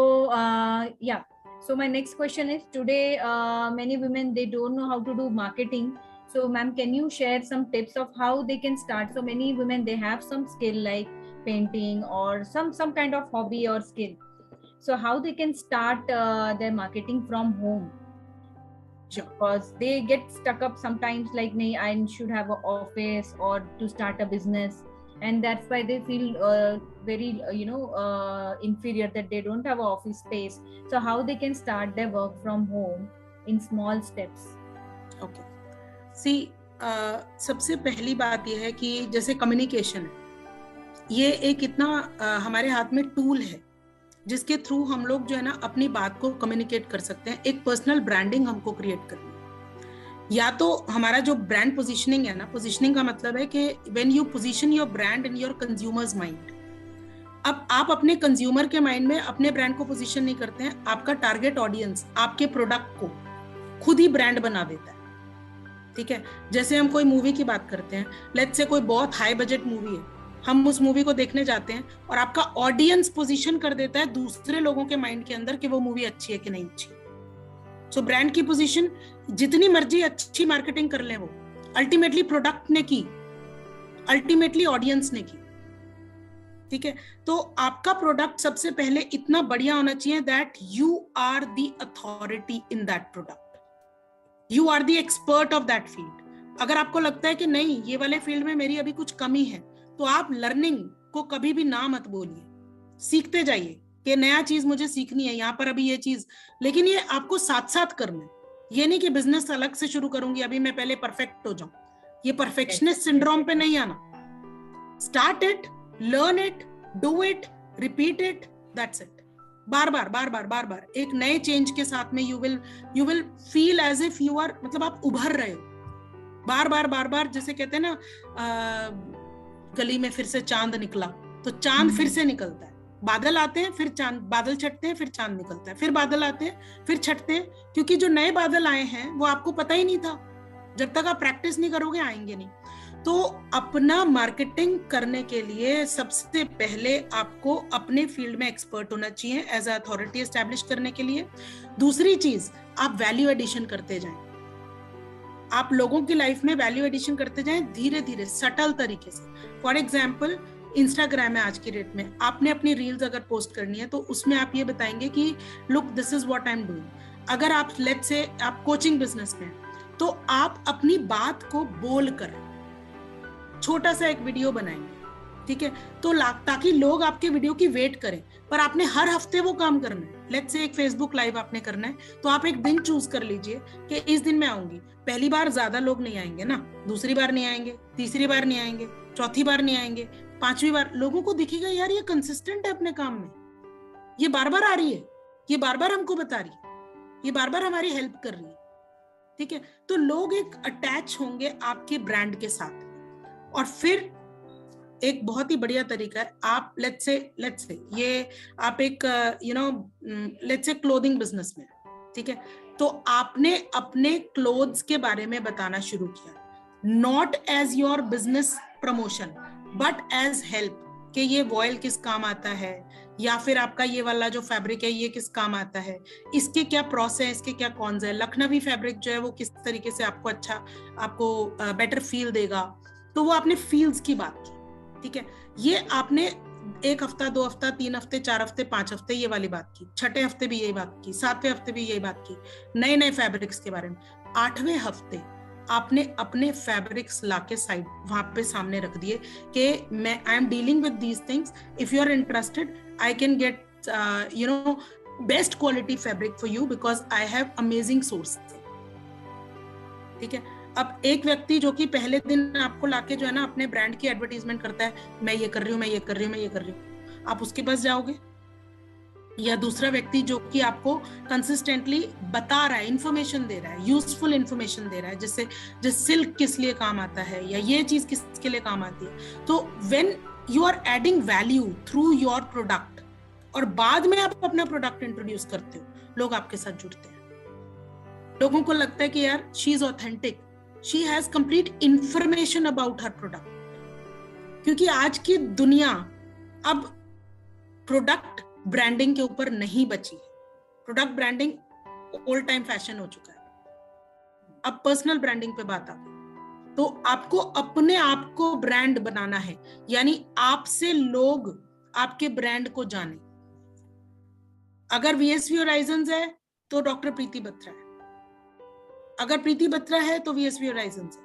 So my next question is, today many women, they don't know how to do marketing. So ma'am, can you share some tips of how they can start? So many women, they have some skill like painting or some kind of hobby or skill. So how they can start their marketing from home? Because they get stuck up sometimes like, nee, I should have an office or to start a business. And that's why they feel very inferior, that they don't have an office space. So how they can start their work from home in small steps? Okay, see, सबसे पहली बात ये है कि जैसे communication है, ये एक इतना हमारे हाथ में टूल है जिसके थ्रू हम लोग जो है ना अपनी बात को कम्युनिकेट कर सकते हैं। एक पर्सनल ब्रांडिंग हमको क्रिएट करनी है। या तो हमारा जो ब्रांड पोजीशनिंग है ना, पोजीशनिंग का मतलब है कि when you position your brand in your consumers mind. अब आप अपने कंज्यूमर के माइंड में अपने ब्रांड को पोजीशन नहीं करते हैं, आपका टारगेट ऑडियंस आपके प्रोडक्ट को खुद ही ब्रांड बना देता है, ठीक है। जैसे हम कोई मूवी की बात करते हैं, लेट्स से कोई बहुत हाई बजट मूवी है, हम उस मूवी को देखने जाते हैं और आपका ऑडियंस पोजीशन कर देता है दूसरे लोगों के माइंड के अंदर कि वो मूवी अच्छी है कि नहीं अच्छी। सो ब्रांड की पोजीशन जितनी मर्जी अच्छी मार्केटिंग कर ले, वो अल्टीमेटली प्रोडक्ट ने की, अल्टीमेटली ऑडियंस ने की, ठीक है। तो आपका प्रोडक्ट सबसे पहले इतना बढ़िया होना चाहिए that you are the authority in that product, you are the expert of that field. अगर आपको लगता है कि नहीं ये वाले फील्ड में मेरी अभी कुछ कमी है, तो आप लर्निंग को कभी भी ना मत बोलिए, सीखते जाइए कि नया चीज मुझे सीखनी है, यहाँ पर अभी ये चीज, लेकिन ये आपको साथ साथ करना है। ये नहीं कि बिजनेस अलग से शुरू करूंगी, अभी मैं पहले परफेक्ट हो जाऊं, ये परफेक्शनिस्ट सिंड्रोम पे नहीं आना। Start it, learn it, do it, repeat it, that's it. बार बार एक नए चेंज के साथ में you will feel as if you are, मतलब आप उभर रहे हो। बार बार जैसे कहते हैं ना, गली में फिर से चांद निकला, तो चांद फिर से निकलता है। बादल आते हैं, फिर चांद, बादल छटते हैं, फिर चांद निकलता है, फिर बादल आते हैं, फिर छटते हैं, क्योंकि जो नए बादल आए हैं वो आपको पता ही नहीं था। जब तक आप प्रैक्टिस नहीं करोगे आएंगे नहीं। तो अपना मार्केटिंग करने के लिए सबसे पहले आपको अपने फील्ड में एक्सपर्ट होना चाहिए, एज अ अथॉरिटी एस्टैब्लिश करने के लिए। दूसरी चीज, आप वैल्यू एडिशन करते जाएं, आप लोगों की लाइफ में वैल्यू एडिशन करते जाएं धीरे धीरे, सटल तरीके से। फॉर एग्जाम्पल, इंस्टाग्राम है आज की डेट में, आपने अपनी रील्स अगर पोस्ट करनी है तो उसमें आप ये बताएंगे कि look this is what I am doing. अगर आप लेट्स से आप कोचिंग बिजनेस में, तो आप अपनी बात को बोल कर छोटा सा एक वीडियो बनाएंगे, ठीक है, तो ताकि लोग आपके वीडियो की वेट करें, पर आपने हर हफ्ते वो काम करना है। लेट्स से एक फेसबुक लाइव आपने करना है, तो आप एक दिन चूज कर लीजिए कि इस दिन मैं आऊंगी। पहली बार ज्यादा लोग नहीं आएंगे ना, दूसरी बार नहीं आएंगे, तीसरी बार नहीं आएंगे, चौथी बार नहीं आएंगे, पांचवी बार लोगों को दिखेगा यार ये कंसिस्टेंट है अपने काम में, ये बार बार आ रही है, ये बार बार हमको बता रही है, ये बार बार हमारी हेल्प कर रही है। ठीक है, तो लोग एक अटैच होंगे आपके ब्रांड के साथ। और फिर एक बहुत ही बढ़िया तरीका है, आप लेट्स से ये आप एक लेट्स से क्लोथिंग बिजनेस में, ठीक है, तो आपने अपने क्लोथ्स के बारे में बताना शुरू किया, not as your business promotion but as help, कि ये वॉयल किस काम आता है, या फिर आपका ये वाला जो फैब्रिक है ये किस काम आता है, इसके क्या प्रोसेस है, इसके क्या कॉन्स है, लखनवी फैब्रिक जो है वो किस तरीके से आपको अच्छा, आपको बेटर फील देगा। तो वो आपने फील्स की बात की, ठीक है, ये आपने 1 हफ्ता, 2 हफ्ता, 3 हफ्ते, 4 हफ्ते, 5 हफ्ते ये वाली बात की, 6ठे हफ्ते भी यही बात की, 7वें हफ्ते भी यही बात की, नए नए फैब्रिक्स के बारे में। 8वें हफ्ते आपने अपने फैब्रिक्स लाके साइड वहां पे सामने रख दिए कि मैं I am dealing with these things, if you are interested I can get best quality fabric for you because I have amazing source. ठीक है, अब एक व्यक्ति जो कि पहले दिन आपको लाके जो है ना अपने ब्रांड की एडवर्टीजमेंट करता है, मैं ये कर रही हूँ, मैं ये कर रही हूँ, मैं ये कर रही हूँ, आप उसके पास जाओगे? या दूसरा व्यक्ति जो कि आपको कंसिस्टेंटली बता रहा है, इंफॉर्मेशन दे रहा है, यूजफुल इंफॉर्मेशन दे रहा है, जैसे सिल्क किस लिए काम आता है या ये चीज किसके लिए काम आती है। तो when you are adding value through your product और बाद में आप अपना प्रोडक्ट इंट्रोड्यूस करते हो, लोग आपके साथ जुड़ते हैं। लोगों को लगता है कि यार she is authentic, she has complete information about her product. क्योंकि आज की दुनिया अब प्रोडक्ट ब्रांडिंग के ऊपर नहीं बची है, product branding all time fashion हो चुका है। अब पर्सनल ब्रांडिंग पे बात आ गई, तो आपको अपने आप को ब्रांड बनाना है, यानी आपसे लोग आपके ब्रांड को जाने। अगर VSV होराइजन्स है तो डॉक्टर प्रीति बत्रा है, अगर प्रीति बत्रा है तो VSV होराइजन्स है,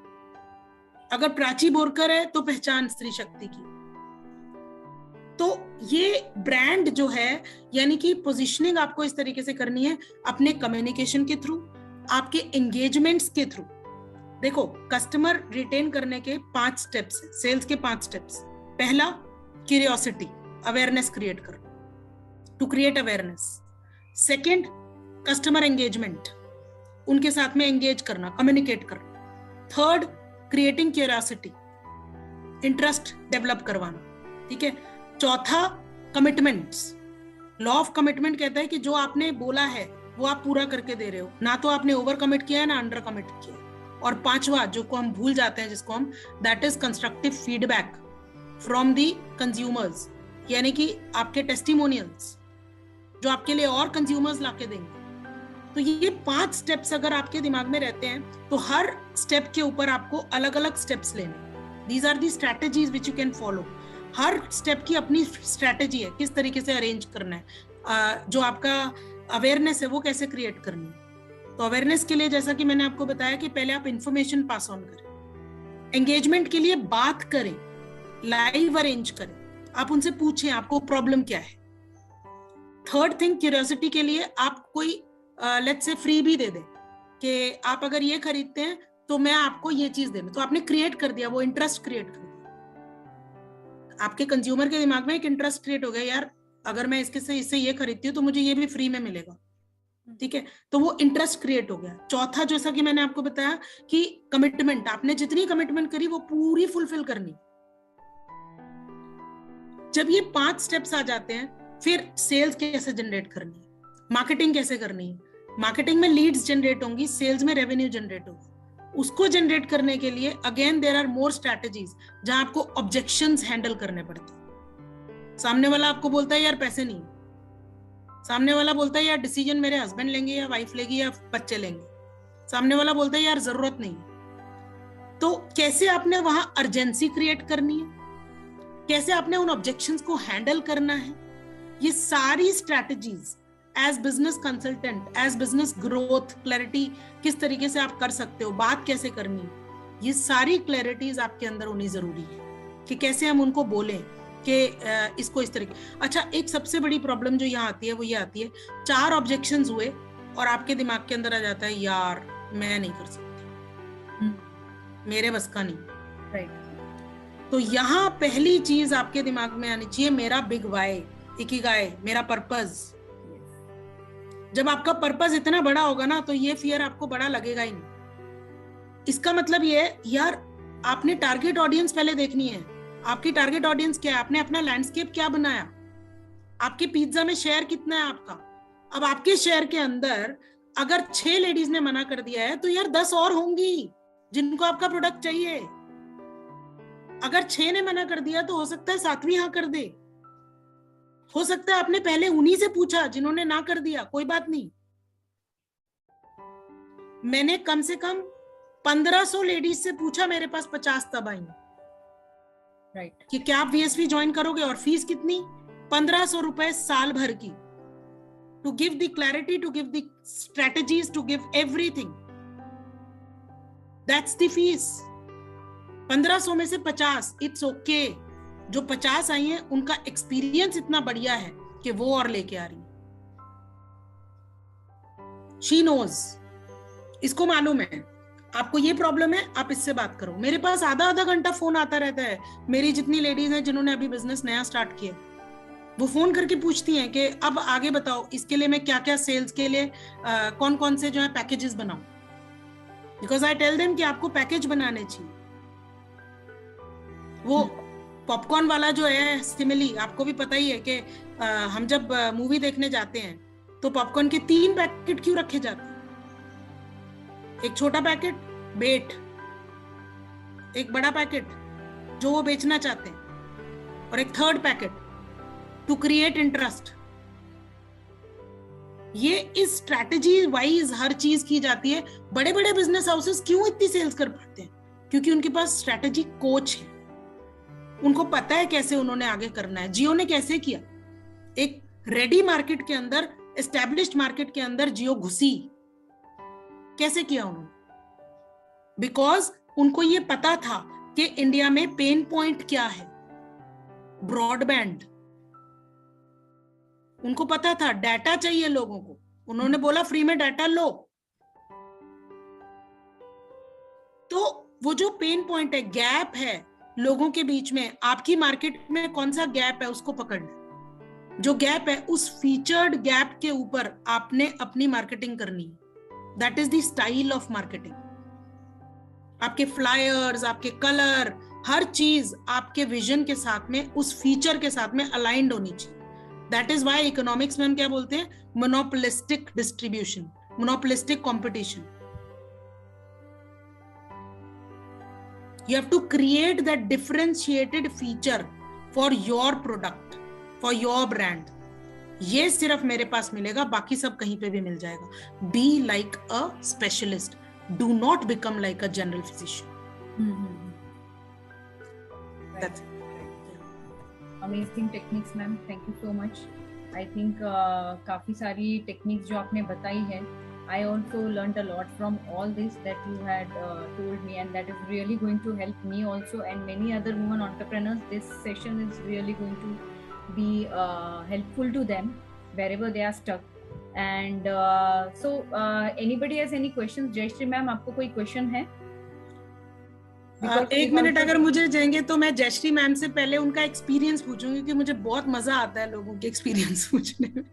अगर प्राची बोरकर है तो पहचान स्त्री शक्ति की। तो ये ब्रांड जो है, यानी कि पोजीशनिंग आपको इस तरीके से करनी है अपने कम्युनिकेशन के थ्रू, आपके एंगेजमेंट्स के थ्रू। देखो, कस्टमर रिटेन करने के 5 स्टेप्स हैं, सेल्स के 5 स्टेप्स। पहला, क्यूरियोसिटी, अवेयरनेस क्रिएट करना, to create awareness. Second, customer engagement, उनके साथ में एंगेज करना, कम्युनिकेट करना। Third, creating curiosity, interest develop करवाना। ठीक है। चौथा, कमिटमेंट्स। लॉ ऑफ कमिटमेंट कहता है कि जो आपने बोला है वो आप पूरा करके दे रहे हो, ना तो आपने ओवर कमिट किया है ना अंडर कमिट किया है। और पांचवा, जो को हम भूल जाते हैं, जिसको हम, that is constructive feedback from the consumers, यानी कि आपके टेस्टिमोनियल्स जो आपके लिए और कंज्यूमर्स लाके देंगे। तो ये 5 स्टेप्स अगर आपके दिमाग में रहते हैं तो हर स्टेप के ऊपर आपको अलग अलग स्टेप्स लेने। These are the strategies which you can follow. हर स्टेप की अपनी स्ट्रैटेजी है, किस तरीके से अरेंज करना है, जो आपका अवेयरनेस है वो कैसे क्रिएट करनी है। तो अवेयरनेस के लिए जैसा कि मैंने आपको बताया कि पहले आप इंफॉर्मेशन पास ऑन करें, एंगेजमेंट के लिए बात करें, लाइव अरेंज करें, आप उनसे पूछें आपको प्रॉब्लम क्या है। थर्ड थिंग, क्यूरियोसिटी के लिए आप कोई लेट्स से फ्री भी दे दें कि आप अगर ये खरीदते हैं तो मैं आपको ये चीज दे दूं। तो आपने क्रिएट कर दिया, वो इंटरेस्ट क्रिएट कर दिया। आपके कंज्यूमर के दिमाग में एक इंटरेस्ट क्रिएट हो गया, यार अगर मैं इससे ये खरीदती हूँ तो मुझे ये भी फ्री में मिलेगा। ठीक है, तो वो इंटरेस्ट क्रिएट हो गया। चौथा, जैसा कि मैंने आपको बताया कि कमिटमेंट, आपने जितनी कमिटमेंट करी वो पूरी फुलफिल करनी। जब ये 5 स्टेप्स आ जाते हैं, फिर सेल्स कैसे जनरेट करनी है, मार्केटिंग कैसे करनी है। मार्केटिंग में लीड्स जनरेट होंगी, सेल्स में रेवेन्यू जनरेट होगा। उसको जनरेट करने के लिए again there are more strategies, जहां आपको ऑब्जेक्शंस हैंडल करने पड़ते हैं। सामने वाला आपको बोलता है यार पैसे नहीं, सामने वाला बोलता है यार डिसीजन मेरे हस्बैंड लेंगे या वाइफ लेगी या बच्चे लेंगे, सामने वाला बोलता है यार जरूरत नहीं। तो कैसे आपने वहां अर्जेंसी क्रिएट करनी है, कैसे आपने उन ऑब्जेक्शंस को हैंडल करना है, ये सारी strategies as business consultant, as business growth clarity किस तरीके से आप कर सकते हो, बात कैसे करनी, ये सारी क्लैरिटीज आपके अंदर होनी जरूरी है। कि कैसे हम उनको बोलें कि इसको इस तरीके। अच्छा, एक सबसे बड़ी प्रॉब्लम जो यहाँ आती है वो ये आती है, 4 ऑब्जेक्शंस हुए और आपके दिमाग के अंदर आ जाता है यार मैं नहीं कर सकती, मेरे बस का नहीं। राइट। तो यहाँ पहली चीज आपके दिमाग में आनी चाहिए, मेरा बिग वाई, इकिगाई, मेरा पर्पस। जब आपका पर्पस इतना बड़ा होगा ना तो ये फियर आपको बड़ा लगेगा ही नहीं। इसका मतलब ये है यार, आपने टारगेट ऑडियंस पहले देखनी है। आपकी टारगेट ऑडियंस क्या है, आपने अपना लैंडस्केप क्या बनाया, आपके पिज्जा में शेयर कितना है आपका। अब आपके शेयर के अंदर अगर 6 लेडीज ने मना कर दिया है तो यार 10 और होंगी जिनको आपका प्रोडक्ट चाहिए। अगर 6 ने मना कर दिया तो हो सकता है 7वीं हाँ कर दे। हो सकता है आपने पहले उन्हीं से पूछा जिन्होंने ना कर दिया, कोई बात नहीं। मैंने कम से कम 1500 लेडीज से पूछा, मेरे पास 50 तब आई। राइट। कि क्या आप VSV ज्वाइन करोगे, और फीस कितनी, 1500 रुपए साल भर की। To give the clarity, to give the strategies, to give everything, that's the fee. 1500 में से 50, इट्स ओके। जो 50 आई हैं उनका एक्सपीरियंस इतना बढ़िया है कि वो और लेके आ रही है। शी नोज, इसको मालूम है आपको ये प्रॉब्लम है, आप इससे बात करो। मेरे पास आधा आधा घंटा फोन आता रहता है। मेरी जितनी लेडीज हैं जिन्होंने अभी बिजनेस नया स्टार्ट किया, वो फोन करके पूछती हैं कि अब आगे बताओ, इसके लिए मैं क्या क्या सेल्स के लिए कौन कौन से जो है पैकेजेस बनाऊं। बिकॉज आई टेल देम कि आपको पैकेज बनाने चाहिए। वो पॉपकॉर्न वाला जो है सिमिली, आपको भी पता ही है कि हम जब मूवी देखने जाते हैं तो पॉपकॉर्न के 3 पैकेट क्यों रखे जाते हैं। एक छोटा पैकेट बेट, एक बड़ा पैकेट जो वो बेचना चाहते हैं, और एक third packet to create interest. ये इस स्ट्रैटेजी वाइज हर चीज की जाती है। बड़े बड़े बिजनेस हाउसेस क्यों इतनी सेल्स कर पाते हैं, क्योंकि उनके पास स्ट्रैटेजी कोच है। उनको पता है कैसे उन्होंने आगे करना है। जियो ने कैसे किया, एक रेडी मार्केट के अंदर, एस्टैब्लिश्ड मार्केट के अंदर जियो घुसी, कैसे किया उन्होंने, बिकॉज उनको ये पता था कि इंडिया में पेन पॉइंट क्या है, ब्रॉडबैंड। उनको पता था डाटा चाहिए लोगों को, उन्होंने बोला फ्री में डाटा लो। तो वो जो पेन पॉइंट है, गैप है लोगों के बीच में, आपकी मार्केट में कौन सा गैप है उसको पकड़ना। जो गैप है उस फीचर्ड गैप के ऊपर आपने अपनी मार्केटिंग करनी है। That is the style of marketing. आपके फ्लायर्स, आपके कलर, हर चीज आपके विजन के साथ में, उस फीचर के साथ में अलाइंड होनी चाहिए। दैट इज वाई इकोनॉमिक्स में हम क्या बोलते हैं, monopolistic distribution, monopolistic competition. You have to create that differentiated feature for your product, for your brand. ये सिर्फ मेरे पास मिलेगा, बाकी सब कहीं पे भी मिल जाएगा। Be like a specialist. Do not become like a general physician. That's it. Amazing techniques, ma'am. Thank you so much. I think काफी सारी techniques जो आपने बताई है, I also learned a lot from all this that you had told me, and that is really going to help me also and many other women entrepreneurs. This session is really going to be helpful to them wherever they are stuck. And so anybody has any questions? Jayashree ma'am, आपको कोई question है? एक minute अगर मुझे देंगे तो मैं Jayashree ma'am से पहले उनका एक्सपीरियंस पूछूंगी, क्योंकि मुझे बहुत मजा आता है लोगों के एक्सपीरियंस पूछने में।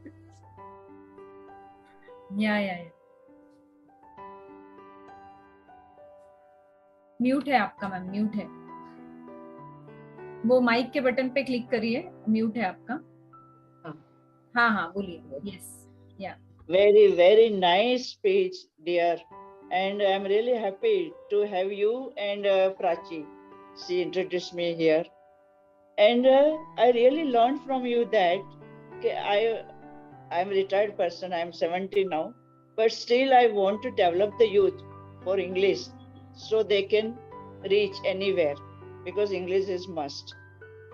या म्यूट है आपका मैम, म्यूट है। वो माइक के बटन पे क्लिक करिए, म्यूट है आपका। हाँ बोलिए। Yes, yeah very very nice speech dear, and I'm really happy to have you and Prachi. She introduced me here, and I really learned from you that I'm a retired person. I'm 70 now, but still I want to develop the youth for English so they can reach anywhere, because English is must.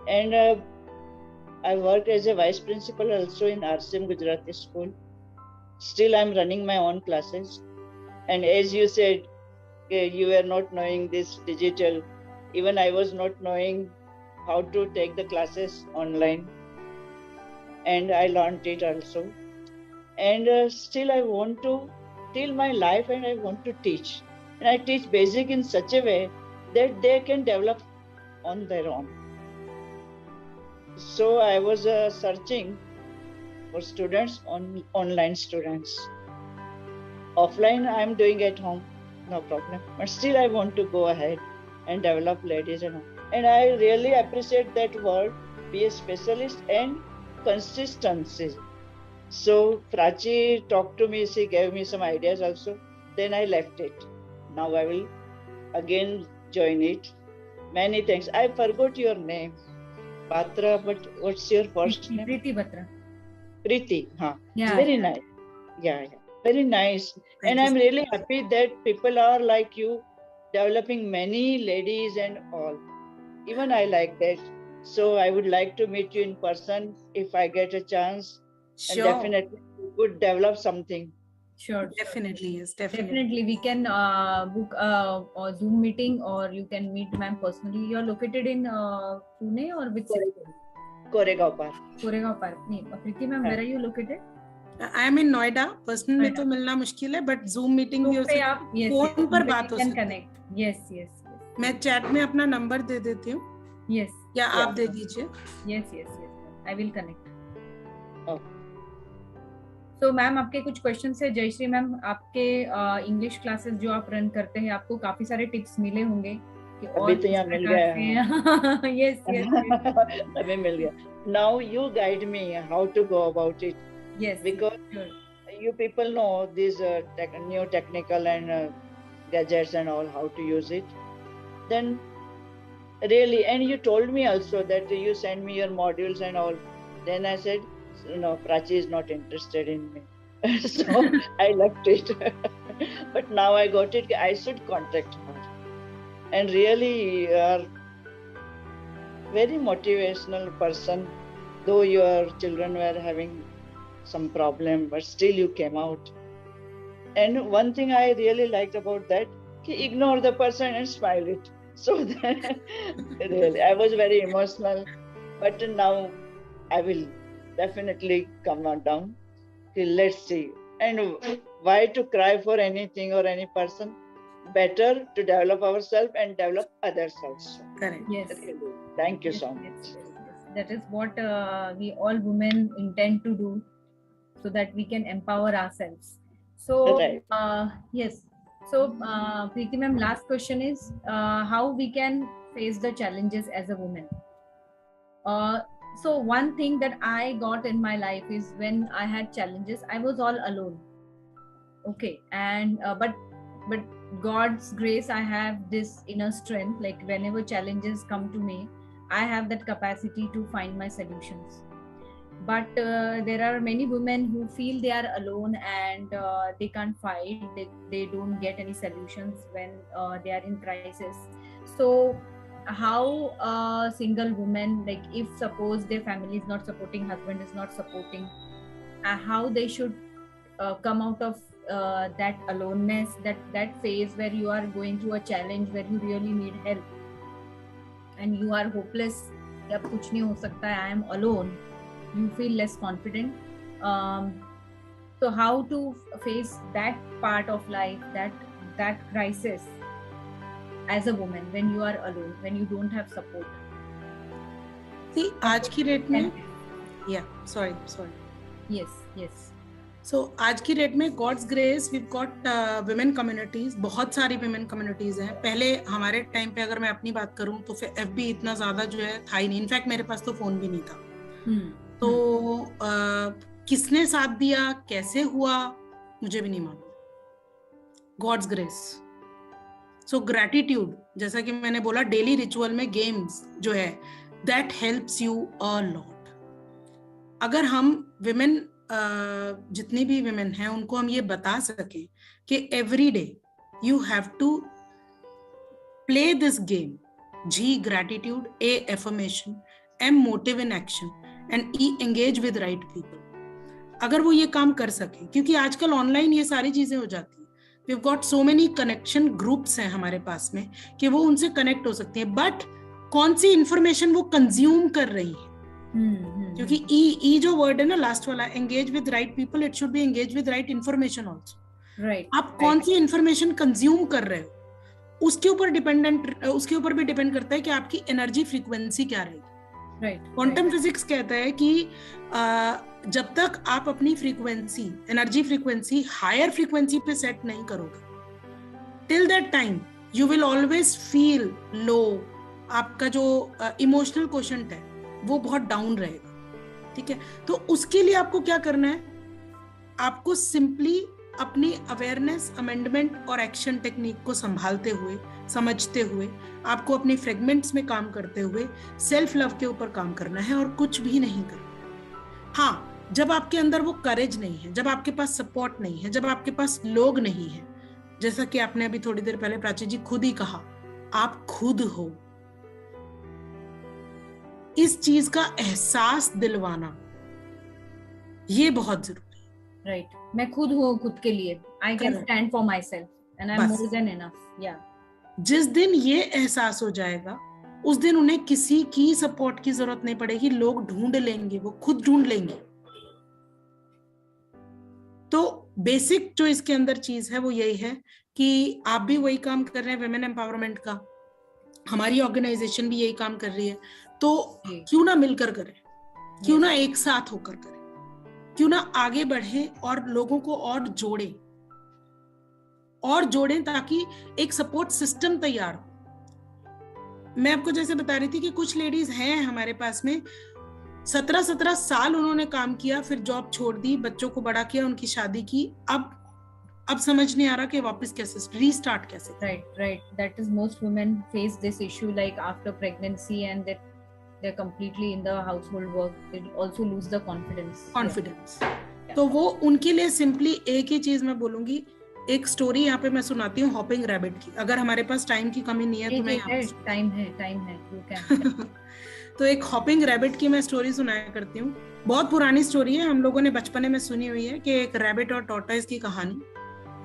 And I work as a vice principal also in RCM Gujarati School. Still I'm running my own classes. And as you said, you were not knowing this digital. Even I was not knowing how to take the classes online, and I learned it also. And still I want to, till my life, and I want to teach. And I teach basic in such a way that they can develop on their own. So I was searching for students, online students. Offline I am doing at home, no problem. But still I want to go ahead and develop ladies and all. And I really appreciate that word, be a specialist and consistency. So Prachi talked to me, she gave me some ideas also. Then I left it. Now I will again join it. Many thanks. I forgot your name, Batra, but what's your first name? Preeti Batra. Preeti, huh? Yeah. Very nice. Yeah. Very nice. And I'm really happy that people are like you, developing many ladies and all. Even I like that. So I would like to meet you in person if I get a chance. Sure. And definitely you could develop something. Sure. Definitely, yes, Definitely. We can book a Zoom meeting, or you can meet ma'am personally. You're located in Pune or which city? Koregaon Park. Koregaon Park. Preeti ma'am, where are you located? I am in Noida. Personal में तो मिलना मुश्किल है, but zoom meeting भी हो सकती है, phone पर बात हो सकती है. Yes yes. मैं चैट में अपना नंबर दे देती हूँ. यस. या आप दे दीजिए. Yes yes yes. I will connect. तो मैम आपके कुछ क्वेश्चन है. जयश्री मैम, आपके इंग्लिश क्लासेस जो आप रन करते हैं, आपको काफी सारे टिप्स मिले होंगे कि अभी तो यहाँ मिल गया. Yes yes. अभी मिल गया. Now you guide me how to go about it. Yes, because sure. You people know these new technical and gadgets and all, how to use it. Then really, and you told me also that you send me your modules and all. Then I said, no, Prachi is not interested in me. So I left it. But now I got it. I should contact her. And really, you are very motivational person. Though your children were having some problem, but still you came out. And one thing I really liked about that, ignore the person and smile it. So then, really, I was very emotional. But now I will definitely come on down. Let's see. And why to cry for anything or any person? Better to develop ourselves and develop others also. Correct. Yes. Really. Thank you so much. Yes. That is what we all women intend to do, so that we can empower ourselves. So yes. So Preeti ma'am, last question is how we can face the challenges as a woman. So one thing that I got in my life is when I had challenges, I was all alone. Okay, and but God's grace, I have this inner strength. Like whenever challenges come to me, I have that capacity to find my solutions. But there are many women who feel they are alone and they can't fight. They don't get any solutions when they are in crisis. So how a single woman, like if suppose their family is not supporting, husband is not supporting, how they should come out of that aloneness, that phase where you are going through a challenge, where you really need help and you are hopeless, ab kuch nahi ho sakta hai, I am alone. You feel less confident. So how to face that part of life, that crisis as a woman when you are alone, when you don't have support? See, आज की date में, sorry. Yes. So आज की date में God's grace, we've got women communities. बहुत सारी women communities हैं. पहले हमारे टाइम पे अगर मैं अपनी बात करूं तो फिर FB इतना ज्यादा जो है था ही नहीं. इनफैक्ट मेरे पास तो फोन भी नहीं था. तो किसने साथ दिया, कैसे हुआ, मुझे भी नहीं मालूम. God's grace. सो ग्रैटिट्यूड, जैसा कि मैंने बोला, डेली रिचुअल में गेम्स जो है, that helps you a lot. अगर हम विमेन, जितनी भी विमेन हैं, उनको हम ये बता सकें कि every day you have to play this game. G, gratitude. A, affirmation. M, motive in action. And E, engage with right people. अगर वो ये काम कर सके, क्योंकि आजकल ऑनलाइन ये सारी चीजें हो जाती हैं. We've got so many connection groups हैं हमारे पास में कि वो उनसे कनेक्ट हो सकती हैं. बट कौन सी इंफॉर्मेशन वो कंज्यूम कर रही है, क्योंकि ई जो वर्ड है ना लास्ट वाला, engage with right people, it should be engage with right information also. Right, आप कौन सी इंफॉर्मेशन कंज्यूम कर रहे हो, उसके ऊपर भी डिपेंड करता है कि आपकी एनर्जी फ्रीक्वेंसी क्या रहेगी। राइट, क्वांटम फिजिक्स कहता है कि जब तक आप अपनी frequency, energy frequency higher frequency पे सेट नहीं करोगे, till that time you will always feel low. आपका जो इमोशनल क्वोशंट है वो बहुत डाउन रहेगा, ठीक है। तो उसके लिए आपको क्या करना है, आपको सिंपली अपनी अवेयरनेस, अमेंडमेंट और एक्शन टेक्निक को संभालते हुए, समझते हुए, आपको अपने फ्रेगमेंट्स में काम करते हुए सेल्फ लव के ऊपर काम करना है और कुछ भी नहीं करना। हाँ, जब आपके अंदर वो करेज नहीं है, जब आपके पास सपोर्ट नहीं है, जब आपके पास लोग नहीं है, जैसा कि आपने अभी थोड़ी देर पहले प्राची जी खुद ही कहा, आप खुद हो, इस चीज का एहसास दिलवाना ये बहुत जरूरी है। राइट, मैं खुद हूँ खुद के लिए, I can stand for my self and I am more than enough. या जिस दिन ये एहसास हो जाएगा, उस दिन उन्हें किसी की सपोर्ट की जरूरत नहीं पड़ेगी, लोग ढूंढ लेंगे, वो खुद ढूंढ लेंगे। तो बेसिक जो इसके अंदर चीज है वो यही है कि आप भी वही काम कर रहे हैं विमेन एम्पावरमेंट का, हमारी ऑर्गेनाइजेशन भी यही काम कर रही है, तो क्यों ना मिलकर करें, क्यों ना एक साथ होकर करें, क्यों ना आगे बढ़े और लोगों को और जोड़ें ताकि एक सपोर्ट सिस्टम तैयार हो। मैं आपको जैसे बता रही थी कि कुछ लेडीज हैं हमारे पास में, 17 साल उन्होंने काम किया, फिर जॉब छोड़ दी, बच्चों को बड़ा किया, उनकी शादी की, अब समझ नहीं आ रहा कि वापस कैसे रीस्टार्ट कैसे। Right, that is most women face this issue like after pregnancy and that they're completely in the household work, they also lose the confidence. तो वो उनके लिए सिंपली एक ही चीज मैं बोलूंगी, एक स्टोरी यहाँ पे मैं सुनाती हूँ हॉपिंग रैबिट की। अगर हमारे पास टाइम की कमी नहीं है तो मैं टाइम है you can. तो एक हॉपिंग रैबिट की मैं स्टोरी सुनाया करती हूँ, बहुत पुरानी स्टोरी है, हम लोगों ने बचपने में सुनी हुई है कि एक रैबिट और टॉर्टोइस की कहानी,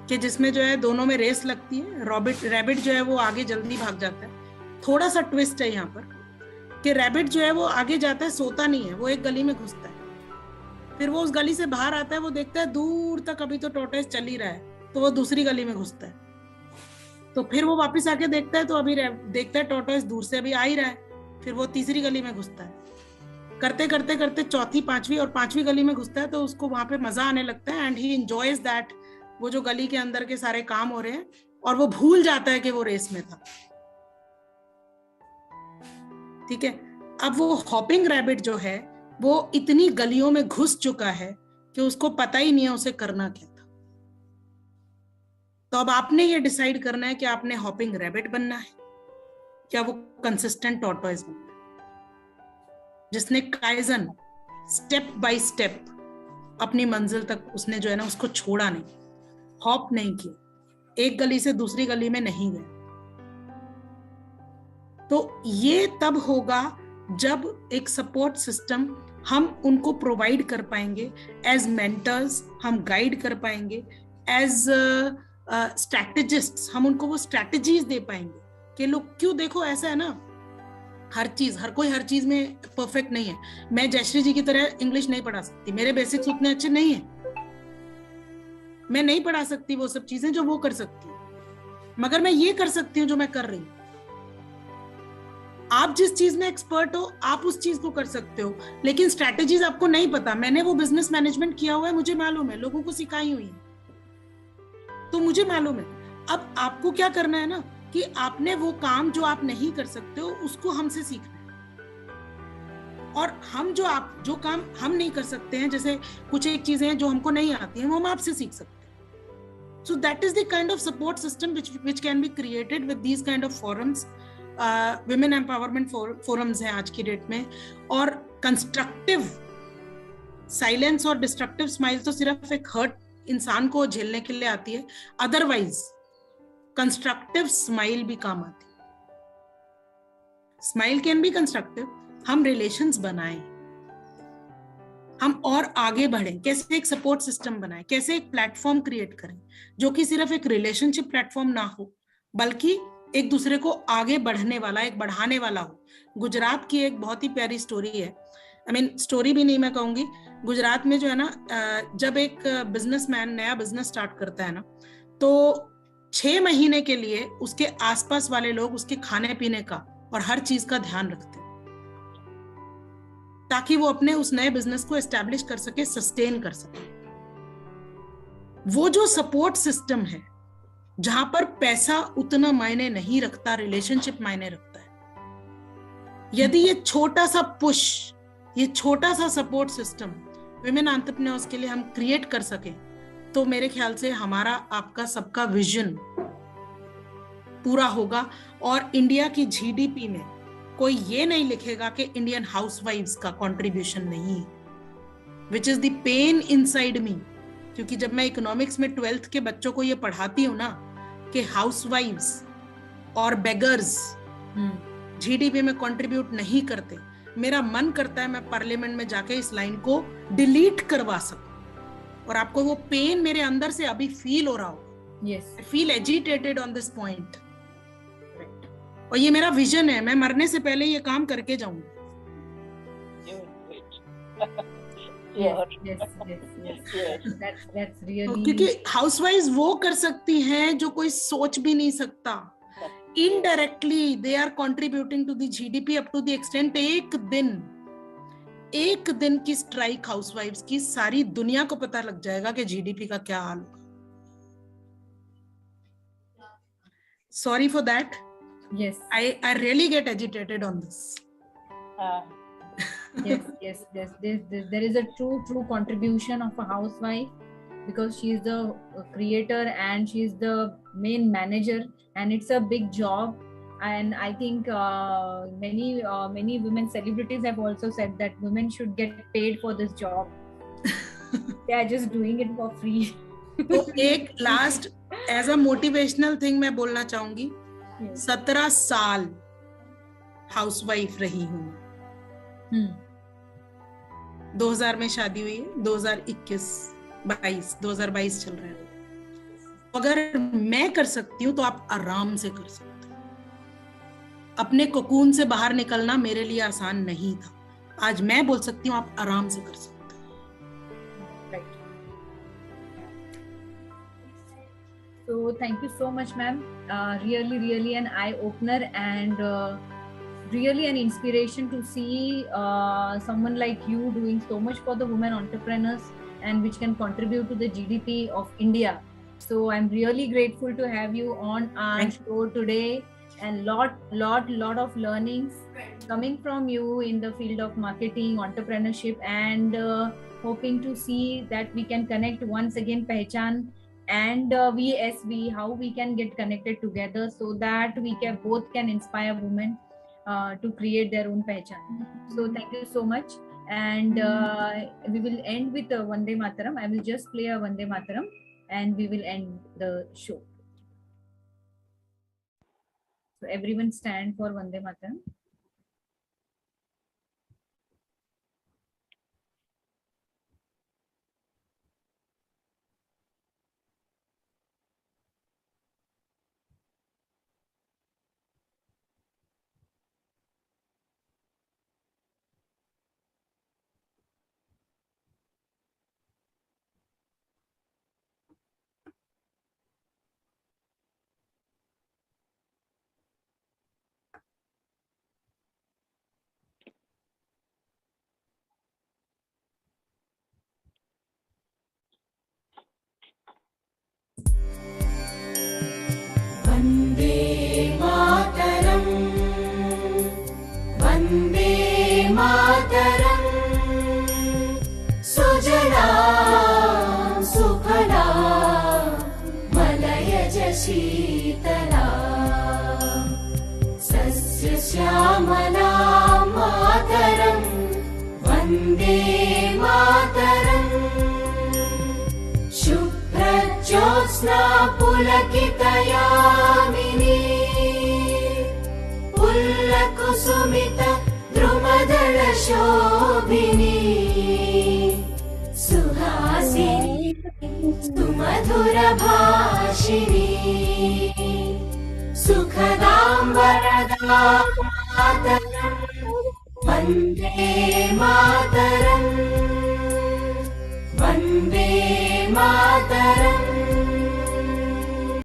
कि जिसमें जो है दोनों में रेस लगती है। रैबिट जो है वो आगे जल्दी भाग जाता है। थोड़ा सा ट्विस्ट है यहाँ पर कि रैबिट जो है वो आगे जाता है, सोता नहीं है, वो एक गली में घुसता है, फिर वो उस गली से बाहर आता है, वो देखता है दूर तक अभी तो टॉर्टोइस चल ही रहा है, तो वो दूसरी गली में घुसता है, तो फिर वो वापस आके देखता है तो अभी देखता है टॉर्टोइस दूर से अभी आ ही रहा है, फिर वो तीसरी गली में घुसता है, करते करते करते चौथी, पांचवी और पांचवी गली में घुसता है, तो उसको वहां पे मजा आने लगता है एंड ही एंजॉयज दैट, वो जो गली के अंदर के सारे काम हो रहे हैं, और वो भूल जाता है कि वो रेस में था, ठीक है। अब वो हॉपिंग रैबिट जो है वो इतनी गलियों में घुस चुका है कि उसको पता ही नहीं है उसे करना क्या था। तो अब आपने ये डिसाइड करना है कि आपने हॉपिंग रैबिट बनना है क्या वो कंसिस्टेंट टॉर्टोइस बनना है, जिसने काइजन स्टेप बाय स्टेप अपनी मंजिल तक उसने जो है ना उसको छोड़ा नहीं, हॉप नहीं किया, एक गली से दूसरी गली में नहीं गए। तो ये तब होगा जब एक सपोर्ट सिस्टम हम उनको प्रोवाइड कर पाएंगे, एज मेंटर्स हम गाइड कर पाएंगे, एज स्ट्रैटेजिस्ट्स हम उनको वो स्ट्रैटेजीज दे पाएंगे कि लोग, क्यों देखो ऐसा है ना, हर कोई हर चीज में परफेक्ट नहीं है। मैं जयश्री जी की तरह इंग्लिश नहीं पढ़ा सकती, मेरे बेसिक्स उतने अच्छे नहीं है, मैं नहीं पढ़ा सकती वो सब चीजें जो वो कर सकती है, मगर मैं ये कर सकती हूँ जो मैं कर रही हूँ। आप जिस चीज में एक्सपर्ट हो आप उस चीज को कर सकते हो, लेकिन स्ट्रैटेजीज आपको नहीं पता। मैंने वो बिजनेस मैनेजमेंट किया हुआ है, मुझे मालूम है, लोगों को सिखाई हुई है, तो मुझे मालूम है। अब आपको क्या करना है ना कि आपने वो काम जो आप नहीं कर सकते हो उसको हमसे सीखना है, और जो काम हम नहीं कर सकते हैं, जैसे कुछ एक चीजें हैं जो हमको नहीं आती हैं, वो हम आपसे सीख सकते हैं। So that is the kind of support system which can be created with these kind of forums. Women empowerment forums हैं आज की डेट में, और कंस्ट्रक्टिव साइलेंस और डिस्ट्रक्टिव स्माइल तो सिर्फ एक हर्ट इंसान को झेलने के लिए आती है, अदरवाइज कंस्ट्रक्टिव स्माइल भी काम आती है। Smile can be constructive. हम रिलेशंस बनाएं, हम और आगे बढ़ें, कैसे एक सपोर्ट सिस्टम बनाएं, कैसे एक प्लेटफॉर्म क्रिएट करें जो कि सिर्फ एक रिलेशनशिप प्लेटफॉर्म ना हो, बल्कि एक दूसरे को आगे बढ़ने वाला, एक बढ़ाने वाला हो। गुजरात की एक बहुत ही प्यारी स्टोरी है, आई मीन स्टोरी भी नहीं मैं कहूंगी, गुजरात में जो है ना, जब एक बिजनेसमैन नया बिजनेस स्टार्ट करता है ना, तो 6 महीने के लिए उसके आसपास वाले लोग उसके खाने पीने का और हर चीज का ध्यान रखते हैं, ताकि वो अपने उस नए बिजनेस को एस्टैब्लिश कर सके, सस्टेन कर सके। वो जो सपोर्ट सिस्टम है, जहां पर पैसा उतना मायने नहीं रखता, रिलेशनशिप मायने रखता है, यदि ये छोटा सा पुश, ये छोटा सा सपोर्ट सिस्टम विमेन एंटरप्रेन्योर्स के लिए हम क्रिएट कर सके, तो मेरे ख्याल से हमारा, आपका, सबका विजन पूरा होगा। और इंडिया की जीडीपी में कोई ये नहीं लिखेगा कि इंडियन हाउसवाइफ्स का कंट्रीब्यूशन नहीं है, which is the pain inside me. क्योंकि जब मैं इकोनॉमिक्स में 12th के बच्चों को ये पढ़ाती हूँ ना कि हाउसवाइफ्स और बेगर्स जीडीपी में कंट्रीब्यूट नहीं करते, मेरा मन करता है मैं पार्लियामेंट में जाके इस लाइन को डिलीट करवा सकूं। और आपको वो पेन मेरे अंदर से अभी फील हो रहा हो। Yes, I feel agitated on this point. और ये मेरा विजन है, मैं मरने से पहले ये काम करके जाऊंगी। that's really, क्योंकि हाउसवाइफ्स वो कर सकती हैं जो कोई सोच भी नहीं सकता। Indirectly they are contributing to the GDP up to the extent, एक दिन की स्ट्राइक हाउसवाइफ्स की, सारी दुनिया को पता लग जाएगा कि जीडीपी का क्या हाल होगा। Sorry for that. yes, I really get agitated on this. yes. There is a true contribution of a housewife, because she is the creator and she is the main manager, and it's a big job. And I think many women celebrities have also said that women should get paid for this job. They are just doing it for free. तो एक last as a motivational thing मैं बोलना चाहूंगी, 17 साल housewife रही हूँ। 2000 में शादी हुई है, 2022 चल रहा है। अगर मैं कर सकती हूँ तो आप आराम से कर सकते हो। अपने कोकून से बाहर निकलना मेरे लिए आसान नहीं था, आज मैं बोल सकती हूँ आप आराम से कर सकते हो। So thank you so much, ma'am. Really an eye opener, and really an inspiration to see someone like you doing so much for the women entrepreneurs, and which can contribute to the GDP of India. So I'm really grateful to have you on our show today, and lot of learnings coming from you in the field of marketing, entrepreneurship, and hoping to see that we can connect once again, Pehchan and VSV, how we can get connected together so that we can both inspire women to create their own Pehchan. So thank you so much, and we will end with Vande Mataram. I will just play a Vande Mataram and we will end the show. So everyone stand for Vande Mataram. Vande Mataram, Vande Mataram, सुजला सुफला मलयज शीतला, सस्यश्यामला मातरम्, वन्दे मातरम्, ज्योत्स्ना पुलकितयामिनी, पुल्लकुसुमित द्रुमदल शोभिनी, सुहासिनी सुमधुर भाषिणी, सुखदां वरदां मातरम् वन्दे मातरम् वन्दे मातरम्